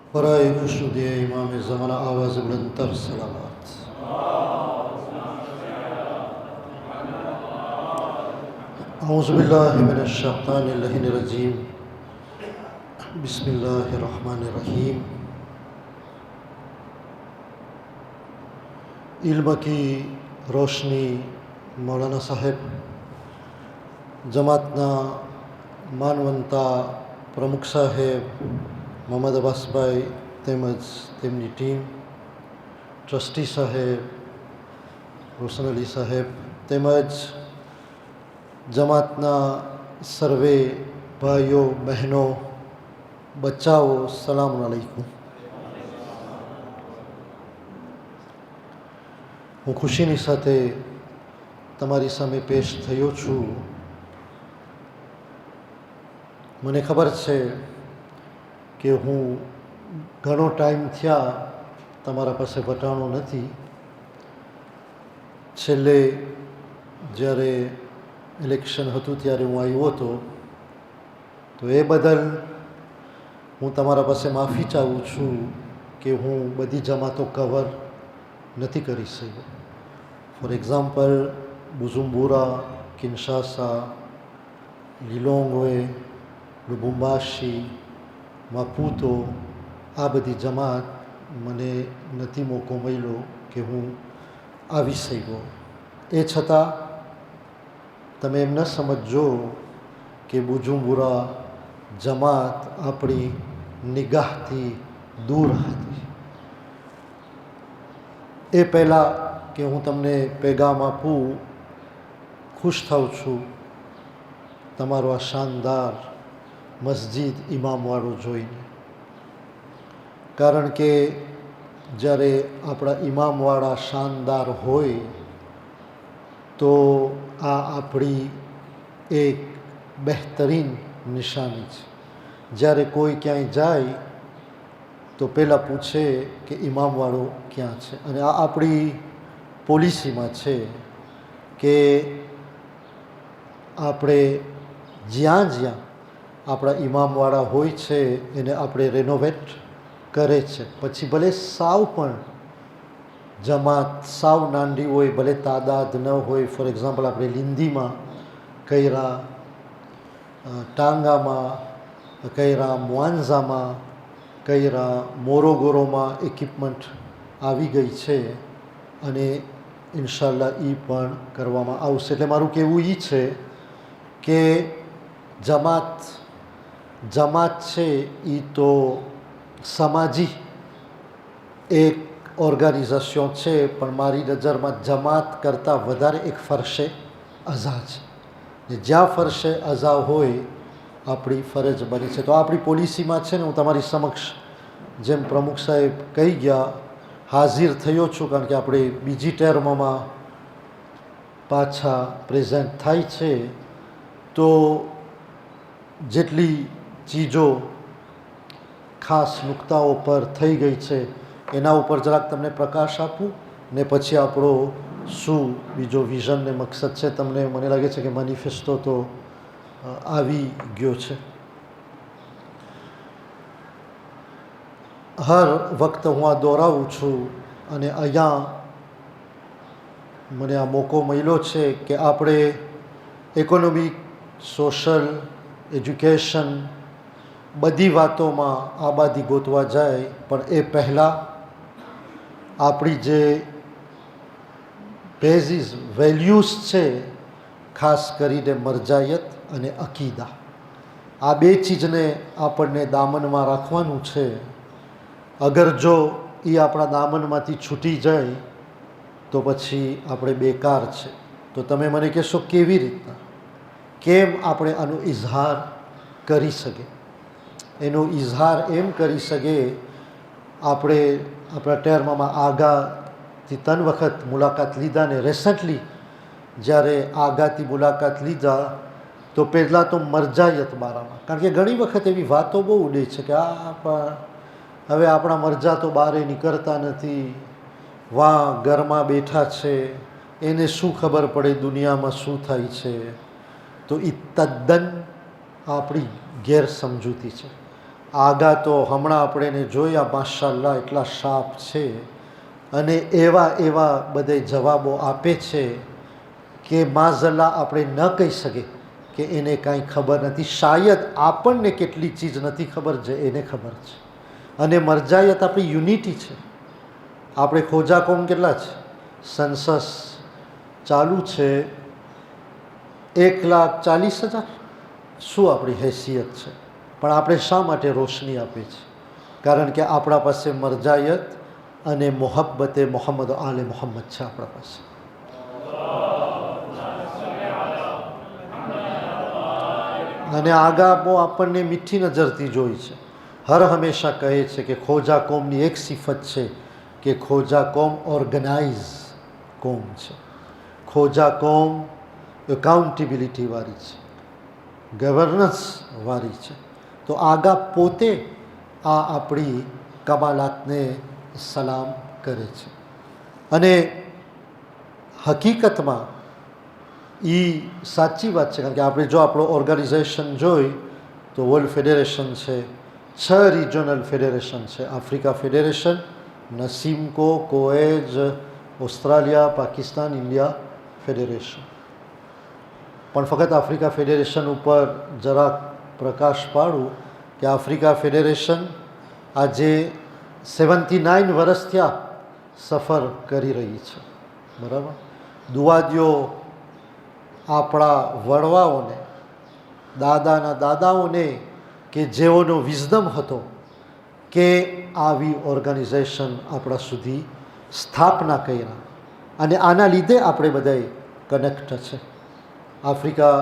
बराए खुशनुदिया इमाम ज़माना आवाज़ बुलंदतर सलावत। औज़ु बिल्लाहि मिनश शैतानिर रजीम। बिस्मिल्लाहिर रहमानिर रहीम। इल्म की रोशनी मौलाना साहेब, जमातना मानवंता प्रमुख साहेब मोहम्मद अब्बासभाई તેમજ તેમની ટીમ, ટ્રસ્ટી સાહેબ રોશન અલી સાહેબ તેમજ જમાતના સર્વે ભાઈઓ બહેનો, બચ્ચાઓ, સલામ અલૈકુમ. હું ખુશીની સાથે તમારી સામે પેશ થયો છું. મને ખબર છે કે હું ઘણો ટાઈમ થયા તમારા પાસે વટાણો નથી. છેલ્લે જ્યારે ઇલેક્શન હતું ત્યારે હું આવ્યો હતો, તો એ બદલ હું તમારા પાસે માફી ચાહું છું કે હું બધી જમાતો કવર નથી કરી શક્યો. ફોર એક્ઝામ્પલ, બુઝુમ્બુરા, કિન્શાસા, લિલોંગવે, લુબુમ્બાશી, માપુતો, આ બધી જમાત મને નથી મોકો મળ્યો કે હું આવી શક્યો. એ છતાં તમે એમ ન સમજજો કે બુજુમ્બુરા જમાત આપણી નિગાહથી દૂર હતી. એ પહેલાં કે હું તમને પેગામ આપું, ખુશ થાઉં છું તમારો આ શાનદાર મસ્જિદ ઇમામવાળો જોઈને. કારણ કે જ્યારે આપણા ઇમામવાળા શાનદાર હોય તો આ આપણી એક બહેતરીન નિશાની છે. જ્યારે કોઈ ક્યાંય જાય તો પહેલાં પૂછે કે ઇમામવાળો ક્યાં છે. અને આ આપણી પોલિસીમાં છે કે આપણે જ્યાં જ્યાં આપણા ઇમામવાળા હોય છે એને આપણે રેનોવેટ કરે છે. પછી ભલે સાવ પણ જમાત સાવ નાની હોય, ભલે તાદાદ ન હોય. ફોર એક્ઝામ્પલ, આપણે લિંદીમાં કર્યા, ટાંગામાં કર્યા, મુઆન્ઝામાં કર્યા, મોરોગોરોમાં ઇક્વિપમેન્ટ આવી ગઈ છે અને ઇન્શાલ્લાહ એ પણ કરવામાં આવશે. એટલે મારું કહેવું એ છે કે જમાત છે એ તો સમાજી એક ઓર્ગેનાઇઝેશન છે, પણ મારી નજરમાં જમાત કરતાં વધારે એક ફરશે અઝા છે. ને જ્યાં ફરશે અઝા હોય આપણી ફરજ બની છે. તો આપણી પોલિસીમાં છે ને, હું તમારી સમક્ષ જેમ પ્રમુખ સાહેબ કહી ગયા હાજર થયો છું, કારણ કે આપણે બીજી ટર્મમાં પાછા પ્રેઝન્ટ થાય છે. તો જેટલી ચીજો ખાસ નુકતાઓ પર થઈ ગઈ છે એના ઉપર જરાક તમને પ્રકાશ આપું, ને પછી આપણો શું બીજો વિઝન ને મકસદ છે. તમને મને લાગે છે કે મેનિફેસ્ટો તો આવી ગયો છે. હર વખત હું આ દોહરાવું છું અને અહીંયા મને આ મોકો મળ્યો છે કે આપણે ઇકોનોમિક, સોશિયલ, એજ્યુકેશન બધી વાતોમાં આબાદી ગોતવા જાય, પણ એ પહેલાં આપણી જે બેઝિસ વેલ્યુઝ છે, ખાસ કરીને મરજાયત અને અકીદા, આ બે ચીજને આપણને દામનમાં રાખવાનું છે. અગર જો એ આપણા દામનમાંથી છૂટી જાય તો પછી આપણે બેકાર છે. તો તમે મને કહેશો કેવી રીતના, કેમ આપણે આનો ઇઝહાર કરી શકે? એનો ઇઝહાર એમ કરી શકે, આપણે આપણા ટર્મમાં આગાથી 3 વખત મુલાકાત લીધા ને રિસન્ટલી જ્યારે આગાથી મુલાકાત લીધા તો પહેલાં તો મરજાયત બારામાં, કારણ કે ઘણી વખત એવી વાતો બહુ ઉડે છે કે હવે આપણા મરજા તો બહારે નીકળતા નથી, વાં ઘરમાં બેઠા છે, એને શું ખબર પડે દુનિયામાં શું થાય છે. તો એ તદ્દન આપણી ગેરસમજૂતી છે. આગા તો હમણાં આપણે એને જોયા, માશાલ્લાહ એટલા શાર્પ છે અને એવા એવા બધે જવાબો આપે છે કે માઝલ્લા આપણે ન કહી શકીએ કે એને કાંઈ ખબર નથી. શાયદ આપણને કેટલી ચીજ નથી ખબર છે એને ખબર છે. અને મરજાયત આપણી યુનિટી છે. આપણે ખોજા કોમ કેટલા છે? સેન્સસ ચાલુ છે, 1,40,000. શું આપણી હેસિયત છે? પણ આપણે શા માટે રોશની આપીએ છીએ? કારણ કે આપણા પાસે મરજાયત અને મોહબ્બતે મોહમ્મદ આલે મોહમ્મદ છે આપણા પાસે. અને આગા બહુ આપણને મીઠી નજરથી જોઈ છે. હર હંમેશા કહે છે કે ખોજા કોમની એક સિફત છે કે ખોજા કોમ ઓર્ગનાઇઝ કોમ છે. ખોજા કોમ એકાઉન્ટેબિલિટીવાળી છે, ગવર્નન્સવાળી છે. તો આગા પોતે આ આપણી કમાલાતને સલામ કરે છે. અને હકીકતમાં એ સાચી વાત છે, કારણ કે આપણે જો આપણો ઓર્ગેનાઇઝેશન જોઈ તો વર્લ્ડ ફેડરેશન છે, 6 રિજનલ ફેડરેશન છે. આફ્રિકા ફેડરેશન, નસીમકો, કોએજ, ઓસ્ટ્રેલિયા, પાકિસ્તાન, ઇન્ડિયા ફેડરેશન. પણ ફક્ત આફ્રિકા ફેડરેશન ઉપર જરાક પ્રકાશ પાડું કે આફ્રિકા ફેડરેશન આજે 79 વર્ષ થયા સફર કરી રહી છે. બરાબર. દુઆ દ્યો આપણા વડવાઓને, દાદાના દાદાઓને કે જેઓનો વિઝડમ હતો કે આવી ઓર્ગેનાઇઝેશન આપણા સુધી સ્થાપના કર્યા. અને આના લીધે આપણે બધાએ કનેક્ટ છે. આફ્રિકા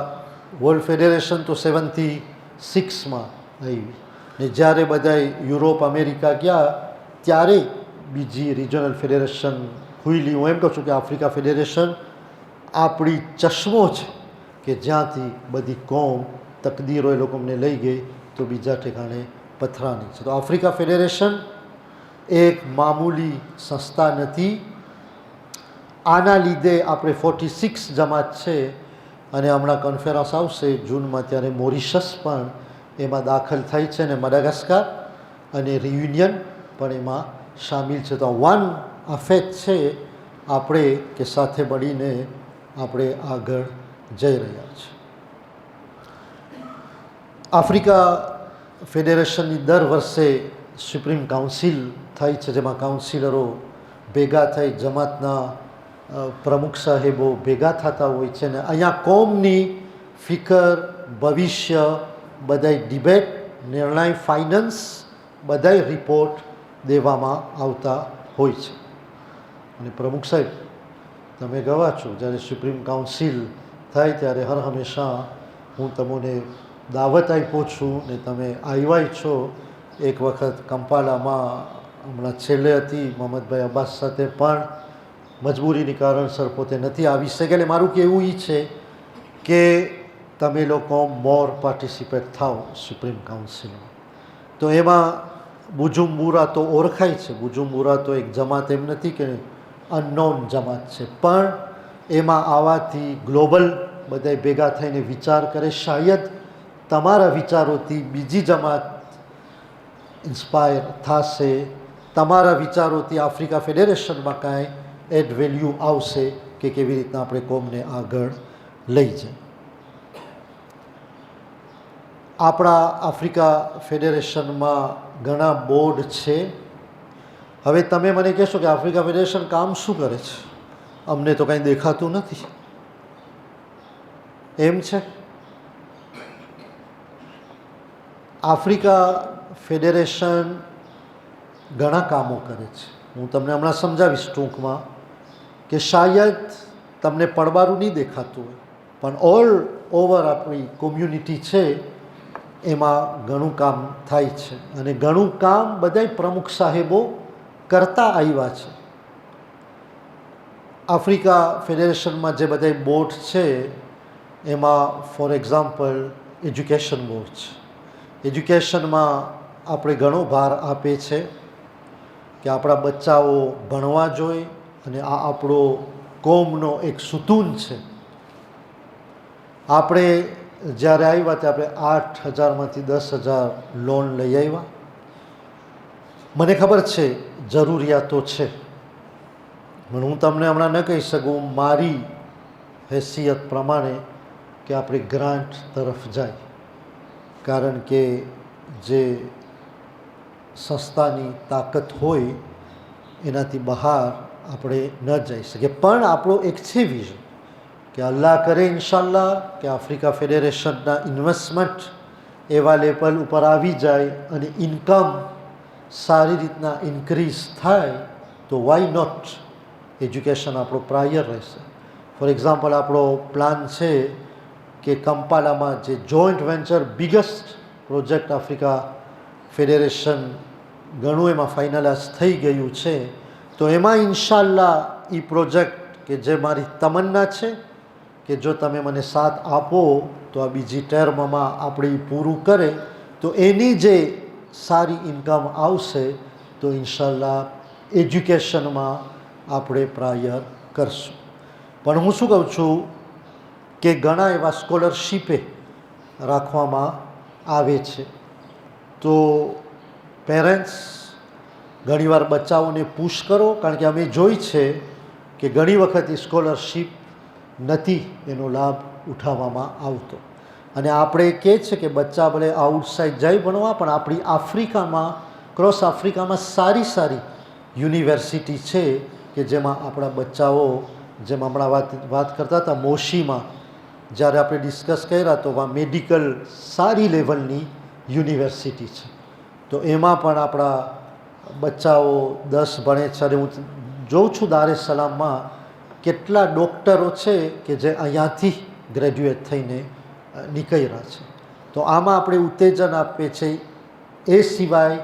વર્લ્ડ ફેડરેશન તો 76માં આવી, ને જ્યારે બધાએ યુરોપ અમેરિકા ગયા ત્યારે બીજી રિજનલ ફેડરેશન ખુલ્લી. હું એમ કહું છું કે આફ્રિકા ફેડરેશન આપણી ચશ્મો છે કે જ્યાંથી બધી કોમ તકદીરો એ લોકોને લઈ ગઈ તો બીજા ઠેકાણે પથરાની છે. તો આફ્રિકા ફેડરેશન એક મામૂલી સંસ્થા નથી. આના લીધે આપણે 46 જમાત છે અને હમણાં કોન્ફરન્સ આવશે જૂનમાં, ત્યારે મોરિશસ પણ એમાં દાખલ થઈ છે ને મડાગાસ્કાર અને રિયુનિયન પણ એમાં સામેલ છે. તો વન અફેક્ટ છે આપણે કે સાથે મળીને આપણે આગળ જઈ રહ્યા છીએ. આફ્રિકા ફેડરેશનની દર વર્ષે સુપ્રીમ કાઉન્સિલ થાય છે, જેમાં કાઉન્સિલરો ભેગા થઈ જમાતના પ્રમુખ સાહેબો ભેગા થતા હોય છે. ને અહીંયા કોમની ફિકર, ભવિષ્ય, બધાય ડિબેટ, નિર્ણય, ફાઇનાન્સ બધાય રિપોર્ટ દેવામાં આવતા હોય છે. અને પ્રમુખ સાહેબ તમે ગવા છો, જ્યારે સુપ્રીમ કાઉન્સિલ થાય ત્યારે હર હંમેશા હું તમને દાવત આપ્યો છું ને તમે આવ્યા છો. એક વખત કંપાલામાં હમણાં છેલ્લે હતી મોહમ્મદભાઈ અબ્બાસ સાથે, પણ મજબૂરીની કારણસર પોતે નથી આવી શકે. એટલે મારું કહેવું એ છે કે તમે લોકો મોર પાર્ટિસિપેટ થાઓ સુપ્રીમ કાઉન્સિલમાં. તો એમાં બુજુમ્બુરા તો ઓળખાય છે. બુજુમ્બુરા તો એક જમાત એમ નથી કે અનનોન જમાત છે, પણ એમાં આવવાથી ગ્લોબલ બધા ભેગા થઈને વિચાર કરે. શાયદ તમારા વિચારોથી બીજી જમાત ઇન્સ્પાયર થશે, તમારા વિચારોથી આફ્રિકા ફેડરેશનમાં કાંઈ એડ વેલ્યુ આવશે કે કેવી રીતના આપણે કોમને આગળ લઈ જાય. આપણા આફ્રિકા ફેડરેશનમાં ઘણા બોર્ડ છે. હવે તમે મને કહેશો કે આફ્રિકા ફેડરેશન કામ શું કરે છે? અમને તો કાંઈ દેખાતું નથી. એમ છે. આફ્રિકા ફેડરેશન ઘણા કામો કરે છે. હું તમને હમણાં સમજાવીશ ટૂંકમાં કે શાયદ તમને પડબારું નહીં દેખાતું હોય, પણ ઓલ ઓવર આપણી કોમ્યુનિટી છે એમાં ઘણું કામ થાય છે. અને ઘણું કામ બધાય પ્રમુખ સાહેબો કરતા આવ્યા છે. આફ્રિકા ફેડરેશનમાં જે બધા બોર્ડ છે એમાં ફોર એક્ઝામ્પલ એજ્યુકેશન બોર્ડ છે. એજ્યુકેશનમાં આપણે ઘણો ભાર આપે છે કે આપણા બચ્ચાઓ ભણવા જોઈએ અને આ આપણો કોમનો એક સુતૂન છે. આપણે જ્યારે આવ્યા ત્યારે આપણે 8,000માંથી 10,000 લોન લઈ આવ્યા. મને ખબર છે જરૂરિયાતો છે, પણ હું તમને હમણાં ન કહી શકું મારી હેસિયત પ્રમાણે કે આપણે ગ્રાન્ટ તરફ જાય, કારણ કે જે સંસ્થાની તાકાત હોય એનાથી બહાર આપણે ન જઈ શકીએ. પણ આપણો એક છે વિઝન કે અલ્લાહ કરે ઇન્શાલ્લાહ કે આફ્રિકા ફેડરેશનના ઇન્વેસ્ટમેન્ટ એવા લેવલ ઉપર આવી જાય અને ઇન્કમ સારી રીતના ઇન્ક્રીઝ થાય તો વાય નોટ એજ્યુકેશન આપણો પ્રાયર રહેશે. ફોર એક્ઝામ્પલ આપણો પ્લાન છે કે કંપાલામાં જે joint venture biggest project Africa federation ઘણું એમાં ફાઇનલાઇઝ થઈ ગયું છે, તો એમાં ઇન્શાલ્લાહ એ પ્રોજેક્ટ કે જે મારી તમન્ના છે કે જો તમે મને સાથ આપો તો આ બીજી ટર્મમાં આપણે પૂરું કરે તો એની જે સારી ઇન્કમ આવશે તો ઇન્શાલ્લાહ એજ્યુકેશનમાં આપણે પ્રાયર કરશું. પણ હું શું કહું છું કે ઘણા એવા સ્કોલરશીપે રાખવામાં આવે છે, તો પેરેન્ટ્સ ઘણીવાર બચ્ચાઓને પુશ કરો, કારણ કે અમે જોઈ છે કે ઘણી વખત એ સ્કોલરશીપ નથી એનો લાભ ઉઠાવવામાં આવતો. અને આપણે કહે છે કે બચ્ચા ભલે આઉટસાઇડ જાય ભણવા, પણ આપણી આફ્રિકામાં ક્રોસ આફ્રિકામાં સારી સારી યુનિવર્સિટી છે કે જેમાં આપણા બચ્ચાઓ, જેમ હમણાં વાત કરતા હતા મોશીમાં જ્યારે આપણે ડિસ્કસ કર્યા તો મેડિકલ સારી લેવલની યુનિવર્સિટી છે, તો એમાં પણ આપણા બચ્ચાઓ 10 ભણે છે. અને હું જોઉં છું દાર es salaamમાં કેટલા ડૉક્ટરો છે કે જે અહીંયાથી ગ્રેજ્યુએટ થઈને નીકળ્યા છે. તો આમાં આપણે ઉત્તેજન આપીએ છીએ. એ સિવાય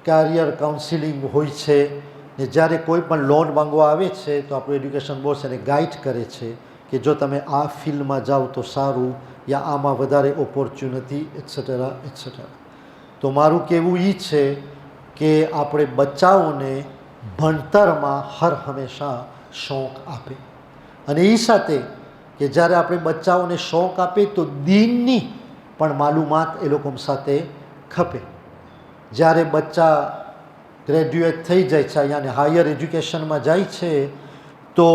કરિયર કાઉન્સિલિંગ હોય છે, ને જ્યારે કોઈ પણ લોન માંગવા આવે છે તો આપણું એડ્યુકેશન બોર્ડ એને ગાઈડ કરે છે કે જો તમે આ ફિલ્ડમાં જાઓ તો સારું, યા આમાં વધારે ઓપોર્ચ્યુનિટી એટસેટ્રા એટસેટ્રા. તો મારું કહેવું એ છે કે આપણે બચ્ચાઓને ભણતરમાં હર હંમેશા શોખ આપે, અને એ સાથે કે જ્યારે આપણે બચ્ચાઓને શોખ આપે તો દીનની પણ માલુમાત એ લોકો સાથે ખપે. જ્યારે બચ્ચા ગ્રેજ્યુએટ થઈ જાય છે અહીંયા હાયર એજ્યુકેશનમાં જાય છે તો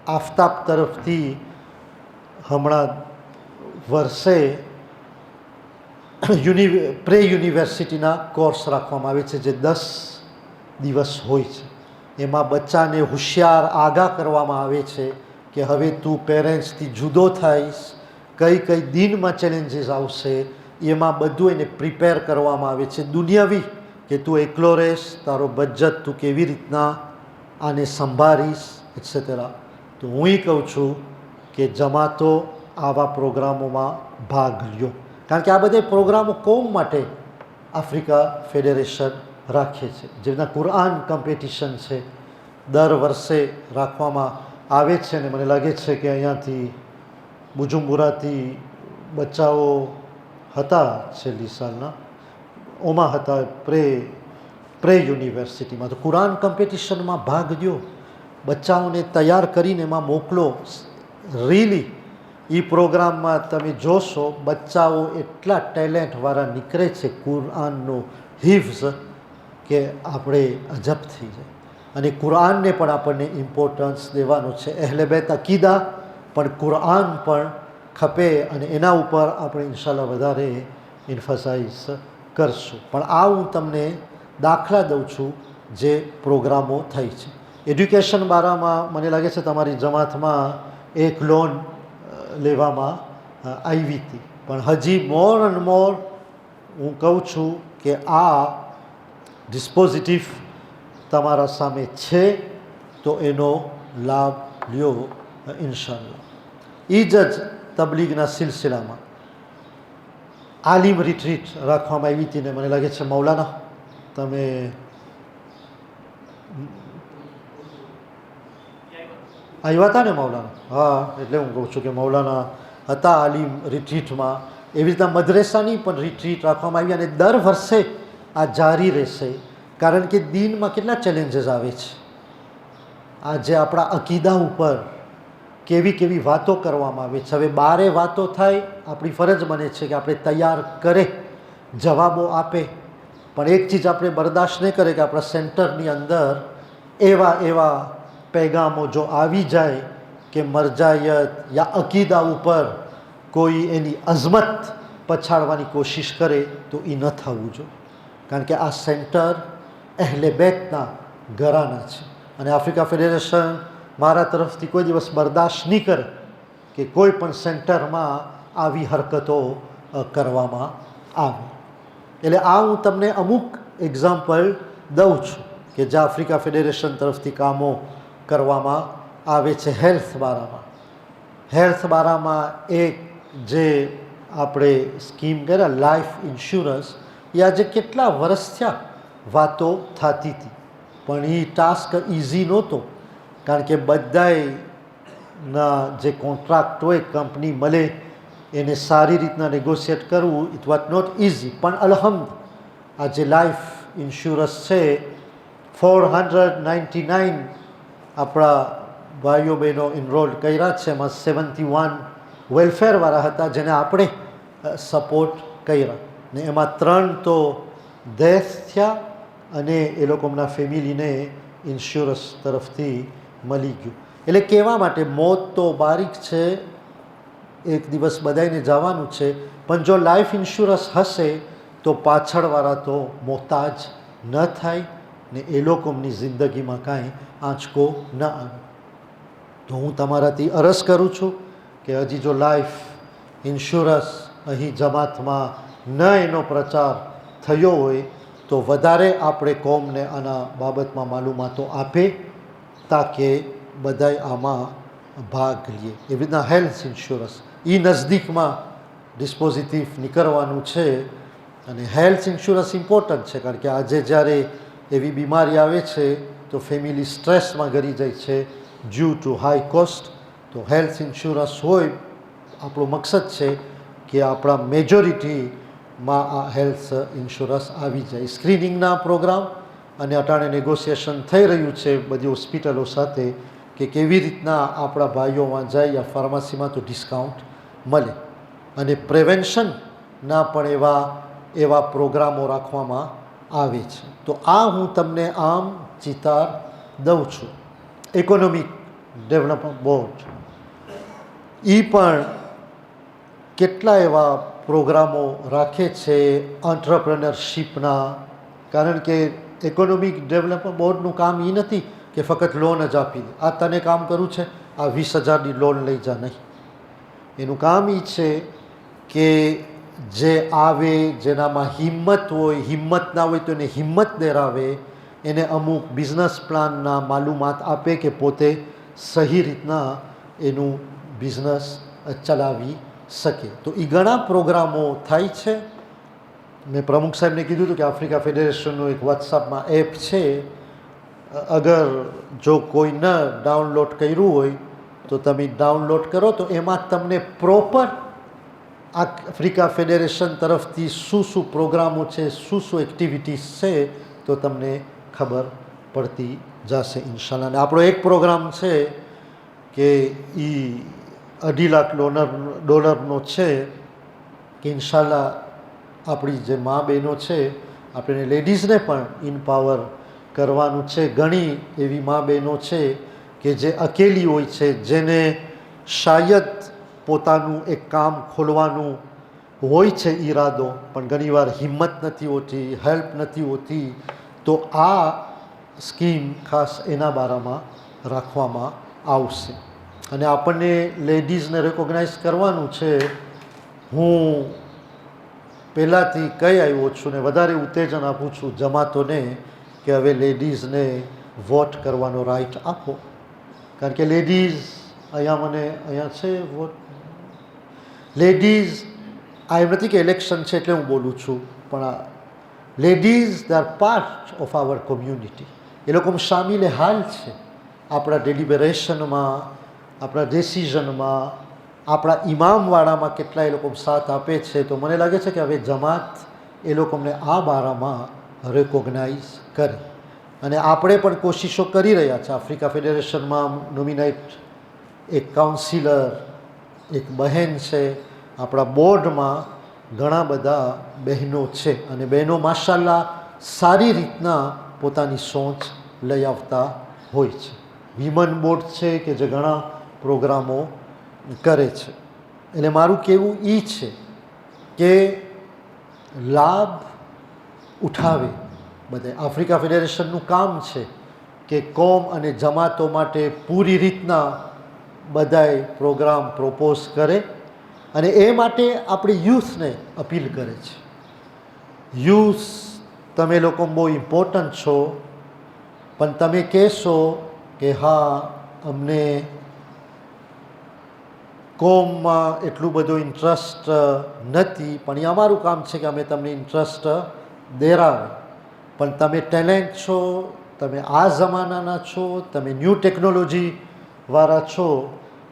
આફતાબ તરફથી હમણાં વર્ષે પ્રે યુનિવર્સિટીના કોર્સ રાખવામાં આવે છે જે 10 દિવસ હોય છે. એમાં બચ્ચાને હોશિયાર આગાહ કરવામાં આવે છે કે હવે તું પેરેન્ટ્સથી જુદો થઈશ, કઈ કઈ દિનમાં ચેલેન્જીસ આવશે, એમાં બધું એને પ્રિપેર કરવામાં આવે છે. દુનિયાવી કે તું એકલો રહેશ, તારો બજેટ તું કેવી રીતના આને સંભાળીશ એટસેટ્રા. તો હું એ કહું છું કે જમાતો આવા પ્રોગ્રામોમાં ભાગ લ્યો, કારણ કે આ બધા પ્રોગ્રામો કોમ માટે આફ્રિકા ફેડરેશન રાખે છે. જેના કુરાન કોમ્પિટિશન છે દર વર્ષે રાખવામાં આવે છે, અને મને લાગે છે કે અહીંયાથી બુજુમ્બુરાથી બચ્ચાઓ હતા છેલ્લી સાલના ઓમાં હતા પ્રે યુનિવર્સિટીમાં. તો કુરાન કોમ્પિટિશનમાં ભાગ લ્યો, બચ્ચાઓને તૈયાર કરીને એમાં મોકલો. રીલી એ પ્રોગ્રામમાં તમે જોશો બચ્ચાઓ એટલા ટેલેન્ટવાળા નીકળે છે કુરાનનો હિફ્ઝ કે આપણે અજબ થઈ જાય. અને કુરાનને પણ આપણને ઇમ્પોર્ટન્સ દેવાનું છે. અહેલે બેત અકીદા પણ કુરાન પણ ખપે, અને એના ઉપર આપણે ઇન્શાલ્લાહ વધારે ઇન્ફસાઇઝ કરશું. પણ આ હું તમને દાખલા દઉં છું જે પ્રોગ્રામો થઈ છે. એડ્યુકેશન બારામાં મને લાગે છે તમારી જમાતમાં એક લોન લેવામાં આવી હતી, પણ હજી મોર એન્ડ મોર હું કહું છું કે આ ડિસ્પોઝિટિવ તમારા સામે છે તો એનો લાભ લ્યો ઇન્શાલ્લાહ. એ જ તબલીગના સિલસિલામાં આલિમ રિટ્રીટ રાખવામાં આવી હતી, ને મને લાગે છે મૌલાના તમે આવ્યા હતા ને મૌલાના? હા, એટલે હું કહું છું કે મૌલાના હતા આલિમ રિટ્રીટમાં. એવી રીતના મદ્રેસાની પણ રિટ્રીટ રાખવામાં આવી, અને દર વર્ષે આ જારી રહેશે, કારણ કે દીનમાં કેટલા ચેલેન્જીસ આવે છે. આજે આપણા અકીદા ઉપર કેવી કેવી વાતો કરવામાં આવે છે. હવે બારે વાતો થાય, આપણી ફરજ બને છે કે આપણે તૈયાર કરે, જવાબો આપે, પણ એક ચીજ આપણે બરદાશ્ત નહીં કરે કે આપણા સેન્ટરની અંદર એવા પૈગામો જો આવી જાય કે મરજાયત યા અકીદા ઉપર કોઈ એની અઝમત પછાડવાની કોશિશ કરે તો એ ન થવું જોઈએ. કારણ કે આ સેન્ટર અહેલે બેતના ઘરાના છે અને આફ્રિકા ફેડરેશન મારા તરફથી કોઈ દિવસ બરદાશ્ત નહીં કરે કે કોઈ પણ સેન્ટરમાં આવી હરકતો કરવામાં આવે. એટલે આ હું તમને અમુક એક્ઝામ્પલ દઉં છું કે જે આફ્રિકા ફેડરેશન તરફથી કામો કરવામાં આવે છે. હેલ્થ બારામાં એક જે આપણે સ્કીમ કર્યા લાઈફ ઇન્સ્યોરન્સ, એ આજે કેટલા વર્ષ થયા વાતો થતી હતી, પણ એ ટાસ્ક ઇઝી નહોતો. કારણ કે બધાના જે કોન્ટ્રાક્ટ હોય, કંપની મળે, એને સારી રીતના નેગોશિએટ કરવું, ઇટ વોઝ નોટ ઇઝી. પણ આ જે લાઈફ ઇન્સ્યોરન્સ છે 499 આપણા ભાઈઓ બહેનો ઇનરોલ્ડ કર્યા છે. એમાં 71 વેલફેરવાળા હતા જેને આપણે સપોર્ટ કર્યા, ને એમાં 3 તો ડેથ થયા અને એ લોકોના ફેમિલીને ઇન્સ્યોરન્સ તરફથી મળી ગયું. એટલે કહેવા માટે મોત તો બારીક છે, એક દિવસ બધાને જવાનું છે, પણ જો લાઈફ ઇન્સ્યોરન્સ હશે તો પાછળવાળા તો મોહતાજ ન થાય ને એ લોકોની જિંદગીમાં કાંઈ આંચકો ન આવે. તો હું તમારાથી અરજ કરું છું કે હજી જો લાઈફ ઇન્સ્યોરન્સ અહીં જમાતમાં ન એનો પ્રચાર થયો હોય તો વધારે આપણે કોમને આના બાબતમાં માલુમાતો આપે તાકે બધાય આમાં ભાગ લઈએ. એવી રીતના હેલ્થ ઇન્સ્યોરન્સ એ નજદીકમાં ડિસ્પોઝિટિવ નીકળવાનું છે અને હેલ્થ ઇન્સ્યોરન્સ ઇમ્પોર્ટન્ટ છે. કારણ કે આજે જ્યારે એવી બીમારી આવે છે તો ફેમિલી સ્ટ્રેસમાં ગરી જાય છે ડ્યુ ટુ હાઈ કોસ્ટ. તો હેલ્થ ઇન્સ્યોરન્સ હોય, આપણો મકસદ છે કે આપણા મેજોરિટીમાં આ હેલ્થ ઇન્સ્યોરન્સ આવી જાય. સ્ક્રીનિંગના પ્રોગ્રામ અને અટાણે નેગોશિએશન થઈ રહ્યું છે બધી હોસ્પિટલો સાથે કે કેવી રીતના આપણા ભાઈઓમાં જાય યા ફાર્મસીમાં તો ડિસ્કાઉન્ટ મળે, અને પ્રિવેન્શનના પણ એવા પ્રોગ્રામો રાખવામાં આવે છે. તો આ હું તમને આમ ચિતાર દઉં છું. ઇકોનોમિક ડેવલપમેન્ટ બોર્ડ એ પણ કેટલા એવા પ્રોગ્રામો રાખે છે એન્ટરપ્રેનરશીપના. કારણ કે ઇકોનોમિક ડેવલપમેન્ટ બોર્ડનું કામ એ નથી કે ફક્ત લોન જ આપી દે, આ તને કામ કરવું છે આ 20,000ની લોન લઈ જા, નહીં. એનું કામ એ છે કે જે આવે, જેનામાં હિંમત હોય, હિંમત ના હોય તો એને હિંમત દેરાવે, એને અમુક બિઝનેસ પ્લાનના માલુમાત આપે કે પોતે સહી રીતના એનું બિઝનેસ ચલાવી શકે. તો એ ઘણા પ્રોગ્રામો થાય છે. મેં પ્રમુખ સાહેબને કીધું હતું કે આફ્રિકા ફેડરેશનનું એક વોટ્સઅપમાં એપ છે, અગર જો કોઈ ન ડાઉનલોડ કર્યું હોય તો તમે ડાઉનલોડ કરો, તો એમાં તમને પ્રોપર આફ્રિકા ફેડરેશન તરફથી શું પ્રોગ્રામો છે, શું એક્ટિવિટીઝ છે, તો તમને ખબર પડતી જશે ઇન્શાલ્લાહ. અને આપણો એક પ્રોગ્રામ છે કે એ $2.5 લાખ છે કે ઇન્શાલ્લાહ આપણી જે મા બહેનો છે, આપણે લેડીઝને પણ ઇમ્પાવર કરવાનું છે. ઘણી એવી મા બહેનો છે કે જે અકેલી હોય છે, જેને શાયદ પોતાનું એક કામ ખોલવાનું હોય છે ઈરાદો, પણ ઘણીવાર હિંમત નથી હોતી, હેલ્પ નથી હોતી. તો આ સ્કીમ ખાસ એના બારામાં રાખવામાં આવશે. અને આપણને લેડીઝને રેકોગ્નાઇઝ કરવાનું છે. હું પહેલાંથી કહી આવ્યો છું ને વધારે ઉત્તેજન આપું છું જમાતોને કે હવે લેડીઝને વોટ કરવાનો રાઇટ આપો. કારણ કે લેડીઝ અહીંયા છે વોટ, લેડીઝ આ એમ નથી કે ઇલેક્શન છે એટલે હું બોલું છું, પણ આ ladies they are part of our community. એ લોકો શામિલ હાલ છે આપણા ડેલિબરેશનમાં, આપણા ડિસિઝનમાં, આપણા ઇમામવાળામાં કેટલા એ લોકો સાથ આપે છે. તો મને લાગે છે કે હવે જમાત એ લોકોને આ બારામાં રેકોગ્નાઇઝ કરે, અને આપણે પણ કોશિશો કરી રહ્યા છે. આફ્રિકા ફેડરેશનમાં નોમિનેટ એક કાઉન્સિલર, એક બહેન છે. આપણા બોર્ડમાં ઘણા બધા બહેનો છે અને બહેનો માશાલ્લાહ સારી રીતના પોતાની સોચ લઈ આવતા હોય છે. વિમન બોર્ડ છે કે જે ઘણા પ્રોગ્રામો કરે છે. એટલે મારું કહેવું એ છે કે લાભ ઉઠાવે બધે. આફ્રિકા ફેડરેશનનું કામ છે કે કોમ અને જમાતો માટે પૂરી રીતના બધાય પ્રોગ્રામ પ્રપોઝ કરે અને એ માટે આપણે યુથને અપીલ કરે છે. યુથ તમે લોકો બહુ ઇમ્પોર્ટન્ટ છો, પણ તમે કહેશો કે હા અમને કોમમાં એટલું બધું ઇન્ટરેસ્ટ નથી, પણ એ અમારું કામ છે કે અમે તમને ઇન્ટરેસ્ટ દેરાવે. પણ તમે ટેલેન્ટ છો, તમે આ જમાનાના છો, તમે ન્યૂ ટેકનોલોજીવાળા છો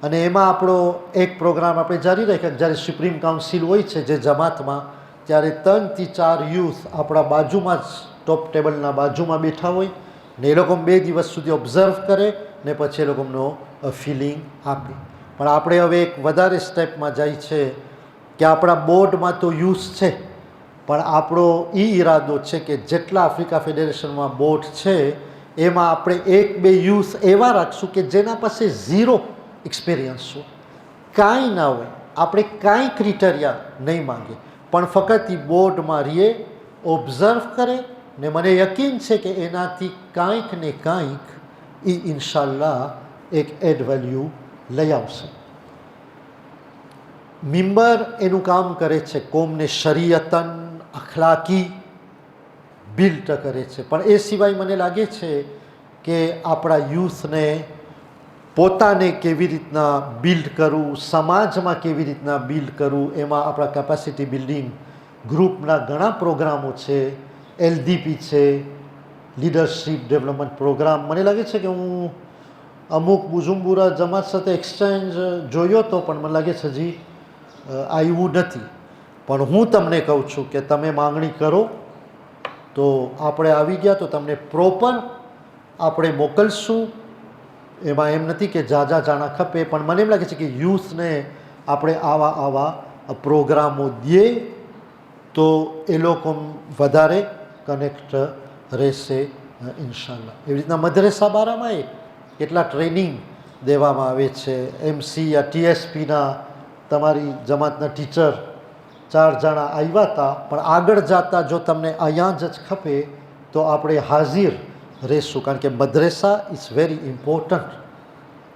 અને એમાં આપણો એક પ્રોગ્રામ આપણે જારી રાખ્યા. જ્યારે સુપ્રીમ કાઉન્સિલ હોય છે જે જમાતમાં, ત્યારે 3 થી 4 યુથ આપણા બાજુમાં જ ટોપ ટેબલના બાજુમાં બેઠા હોય ને એ લોકો 2 દિવસ સુધી ઓબ્ઝર્વ કરે ને પછી એ લોકોનો ફિલિંગ આપે. પણ આપણે હવે એક વધારે સ્ટેપમાં જાય છે કે આપણા બોર્ડમાં તો યુથ છે, પણ આપણો એ ઈરાદો છે કે જેટલા આફ્રિકા ફેડરેશનમાં બોર્ડ છે એમાં આપણે 1-2 યુથ એવા રાખશું કે જેના પાસે 0 એક્સપિરિયન્સ હોય, કાંઈ ના હોય, આપણે કાંઈ ક્રિટેરિયા નહીં માંગે, પણ ફક્ત એ બોર્ડમાં રહીએ, ઓબ્ઝર્વ કરે ને મને યકીન છે કે એનાથી કાંઈક ને કાંઈક એ ઇન્શાલ્લાહ એક એડ વેલ્યુ લઈ આવશે. મિમ્બર એનું કામ કરે છે કોમને શરીયતન અખલાકી બિલ્ડ કરે છે, પણ એ સિવાય મને લાગે છે કે આપણા યુથને પોતાને કેવી રીતના બિલ્ડ કરવું, સમાજમાં કેવી રીતના બિલ્ડ કરવું, એમાં આપણા કેપેસિટી બિલ્ડિંગ ગ્રુપના ઘણા પ્રોગ્રામો છે. LDP છે, લીડરશીપ ડેવલપમેન્ટ પ્રોગ્રામ. મને લાગે છે કે હું અમુક બુજુમ્બુરા જમાત સાથે એક્સચેન્જ જોયો હતો, પણ મને લાગે છે હજી આવ્યું નથી. પણ હું તમને કહું છું કે તમે માંગણી કરો તો આપણે આવી ગયા તો તમને પ્રોપર આપણે મોકલશું. એમાં એમ નથી કે જાજા જાણા ખપે, પણ મને એમ લાગે છે કે યુથને આપણે આવા પ્રોગ્રામો દઈએ તો એ લોકો વધારે કનેક્ટ રહેશે ઇન્શાલ્લાહ. એવી રીતના મદ્રેસા બારામાં કેટલા ટ્રેનિંગ દેવામાં આવે છે. MC યા TSPના તમારી જમાતના ટીચર 4 જણા આવ્યા હતા, પણ આગળ જતા જો તમને અહીંયા જ ખપે તો આપણે હાજર રહેશું, કારણ કે મદ્રેસા ઇઝ વેરી ઇમ્પોર્ટન્ટ.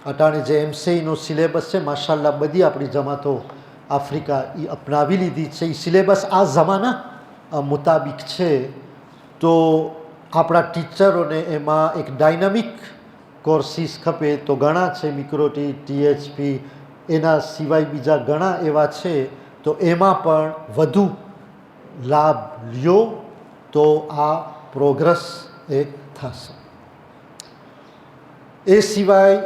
અટાણે જે MCનો સિલેબસ છે માશાલ્લાહ બધી આપણી જમાતો આફ્રિકા એ અપનાવી લીધી છે. એ સિલેબસ આ જમાના મુતાબિક છે. તો આપણા ટીચરોને એમાં એક ડાયનામિક કોર્સિસ ખપે તો ઘણા છે, મિક્રોટી, THP, એના સિવાય બીજા ઘણા એવા છે. તો એમાં પણ વધુ લાભ લ્યો તો આ પ્રોગ્રેસ એક થશે. એ સિવાય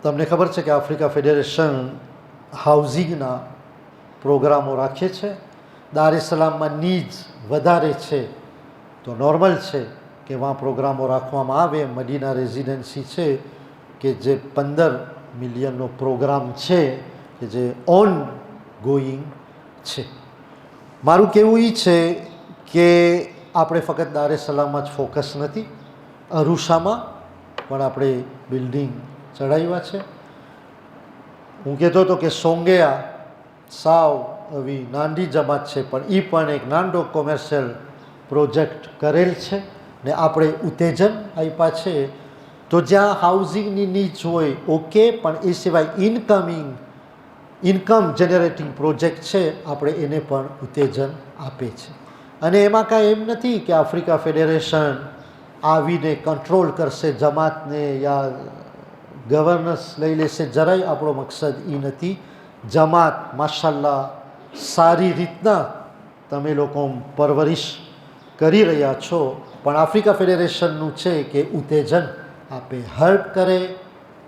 તમને ખબર છે કે આફ્રિકા ફેડરેશન હાઉસિંગના પ્રોગ્રામો રાખે છે. દાર એ સલામમાં નીડ્સ વધારે છે તો નોર્મલ છે કે વहाँ પ્રોગ્રામો રાખવામાં આવે. મદીના રેઝિડેન્સી છે કે જે 15 મિલિયનનો પ્રોગ્રામ છે કે જે ઓન ગોઈંગ છે. મારું કહેવું એ છે કે આપણે ફક્ત દાર એ સલામમાં જ ફોકસ નથી, અરુષામાં પણ આપણે બિલ્ડિંગ ચડાવ્યા છે. હું કહેતો હતો કે સોંગેયા સાવ આવી નાની જમાત છે, પણ એ પણ એક નાનો કોમર્શિયલ પ્રોજેક્ટ કરેલ છે ને આપણે ઉત્તેજન આપ્યા છે. તો જ્યાં હાઉસિંગની નીડ્સ હોય ઓકે, પણ એ સિવાય ઇન્કમ જનરેટિંગ પ્રોજેક્ટ છે આપણે એને પણ ઉત્તેજન આપે છે. અને એમાં કાંઈ એમ નથી કે આફ્રિકા ફેડરેશન આવીને કંટ્રોલ કરશે જમાતને યા ગવર્નન્સ લઈ લેશે, જરાય આપણો મકસદ એ નથી. જમાત માશાલ્લાહ સારી રીતના તમે લોકો પરવરિશ કરી રહ્યા છો, પણ આફ્રિકા ફેડરેશનનું છે કે ઉત્તેજન આપે, હેલ્પ કરે.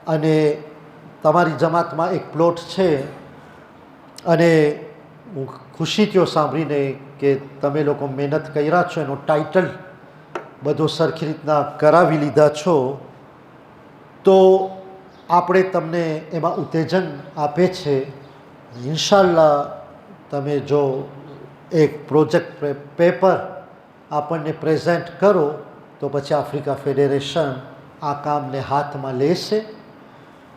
અને તમારી જમાતમાં એક પ્લોટ છે અને હું ખુશી થયો સાંભળીને કે તમે લોકો મહેનત કર્યા છો, એનો ટાઇટલ બધો સરખી રીતના કરાવી લીધા છો. તો આપણે તમને એમાં ઉત્તેજન આપે છે. ઇન્શાલ્લાહ તમે જો એક પ્રોજેક્ટ પેપર આપણને પ્રેઝન્ટ કરો તો પછી આફ્રિકા ફેડરેશન આ કામને હાથમાં લેશે.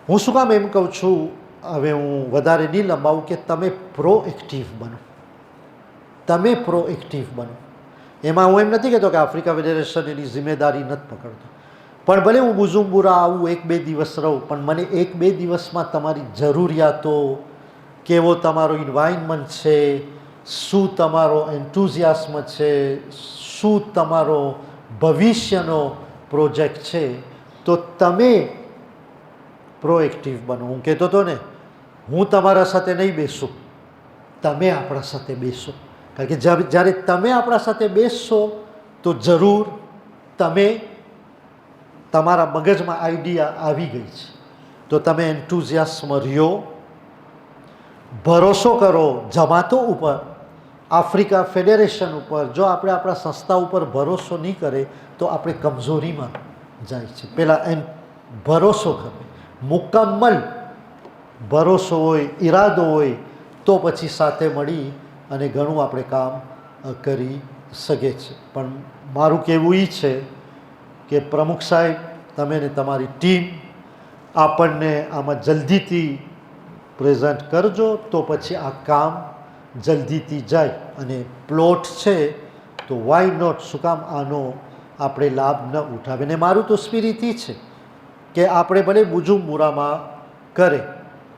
હું શું કામ એમ કહું છું, હવે હું વધારે નહીં લંબાવું, કે તમે પ્રોએક્ટિવ બનો. તમે પ્રોએક્ટિવ બનો. એમાં હું એમ નથી કહેતો કે આફ્રિકા ફેડરેશન એની જિમ્મેદારી નથી પકડતો, પણ ભલે હું બુઝુમ્બુરા આવું 1-2 દિવસ રહું, પણ મને 1-2 દિવસમાં તમારી જરૂરિયાતો, કેવો તમારો ઇન્વાયરમેન્ટ છે, શું તમારો એન્થુઝિયાસ્મ છે, શું તમારો ભવિષ્યનો પ્રોજેક્ટ છે, તો તમે પ્રોએક્ટિવ બનો. હું કહેતો હતો ને, હું તમારા સાથે નહીં બેસું, તમે આપણા સાથે બેસો. કારણ કે જ્યારે તમે આપણા સાથે બેસશો તો જરૂર તમે તમારા મગજમાં આઈડિયા આવી ગઈ છે તો તમે એન્થુઝિયાસ્મ રહ્યો, ભરોસો કરો જમાતો ઉપર, આફ્રિકા ફેડરેશન ઉપર. જો આપણે આપણા સંસ્થા ઉપર ભરોસો નહીં કરે તો આપણે કમજોરીમાં જાય છે. પહેલાં ભરોસો કરે, મુકમ્મલ ભરોસો હોય, ઈરાદો હોય, તો પછી સાથે મળી અને ઘણું આપણે કામ કરી શકે છે. પણ મારું કહેવું એ છે કે પ્રમુખ સાહેબ, તમે ને તમારી ટીમ આપણને આમાં જલ્દીથી પ્રેઝન્ટ કરજો, તો પછી આ કામ જલ્દીથી જાય. અને પ્લોટ છે તો વાય નોટ, શું કામ આનો આપણે લાભ ન ઉઠાવે. ને મારું તો સ્પિરિટ એ છે કે આપણે ભલે બુજુમ્બુરામાં કરે,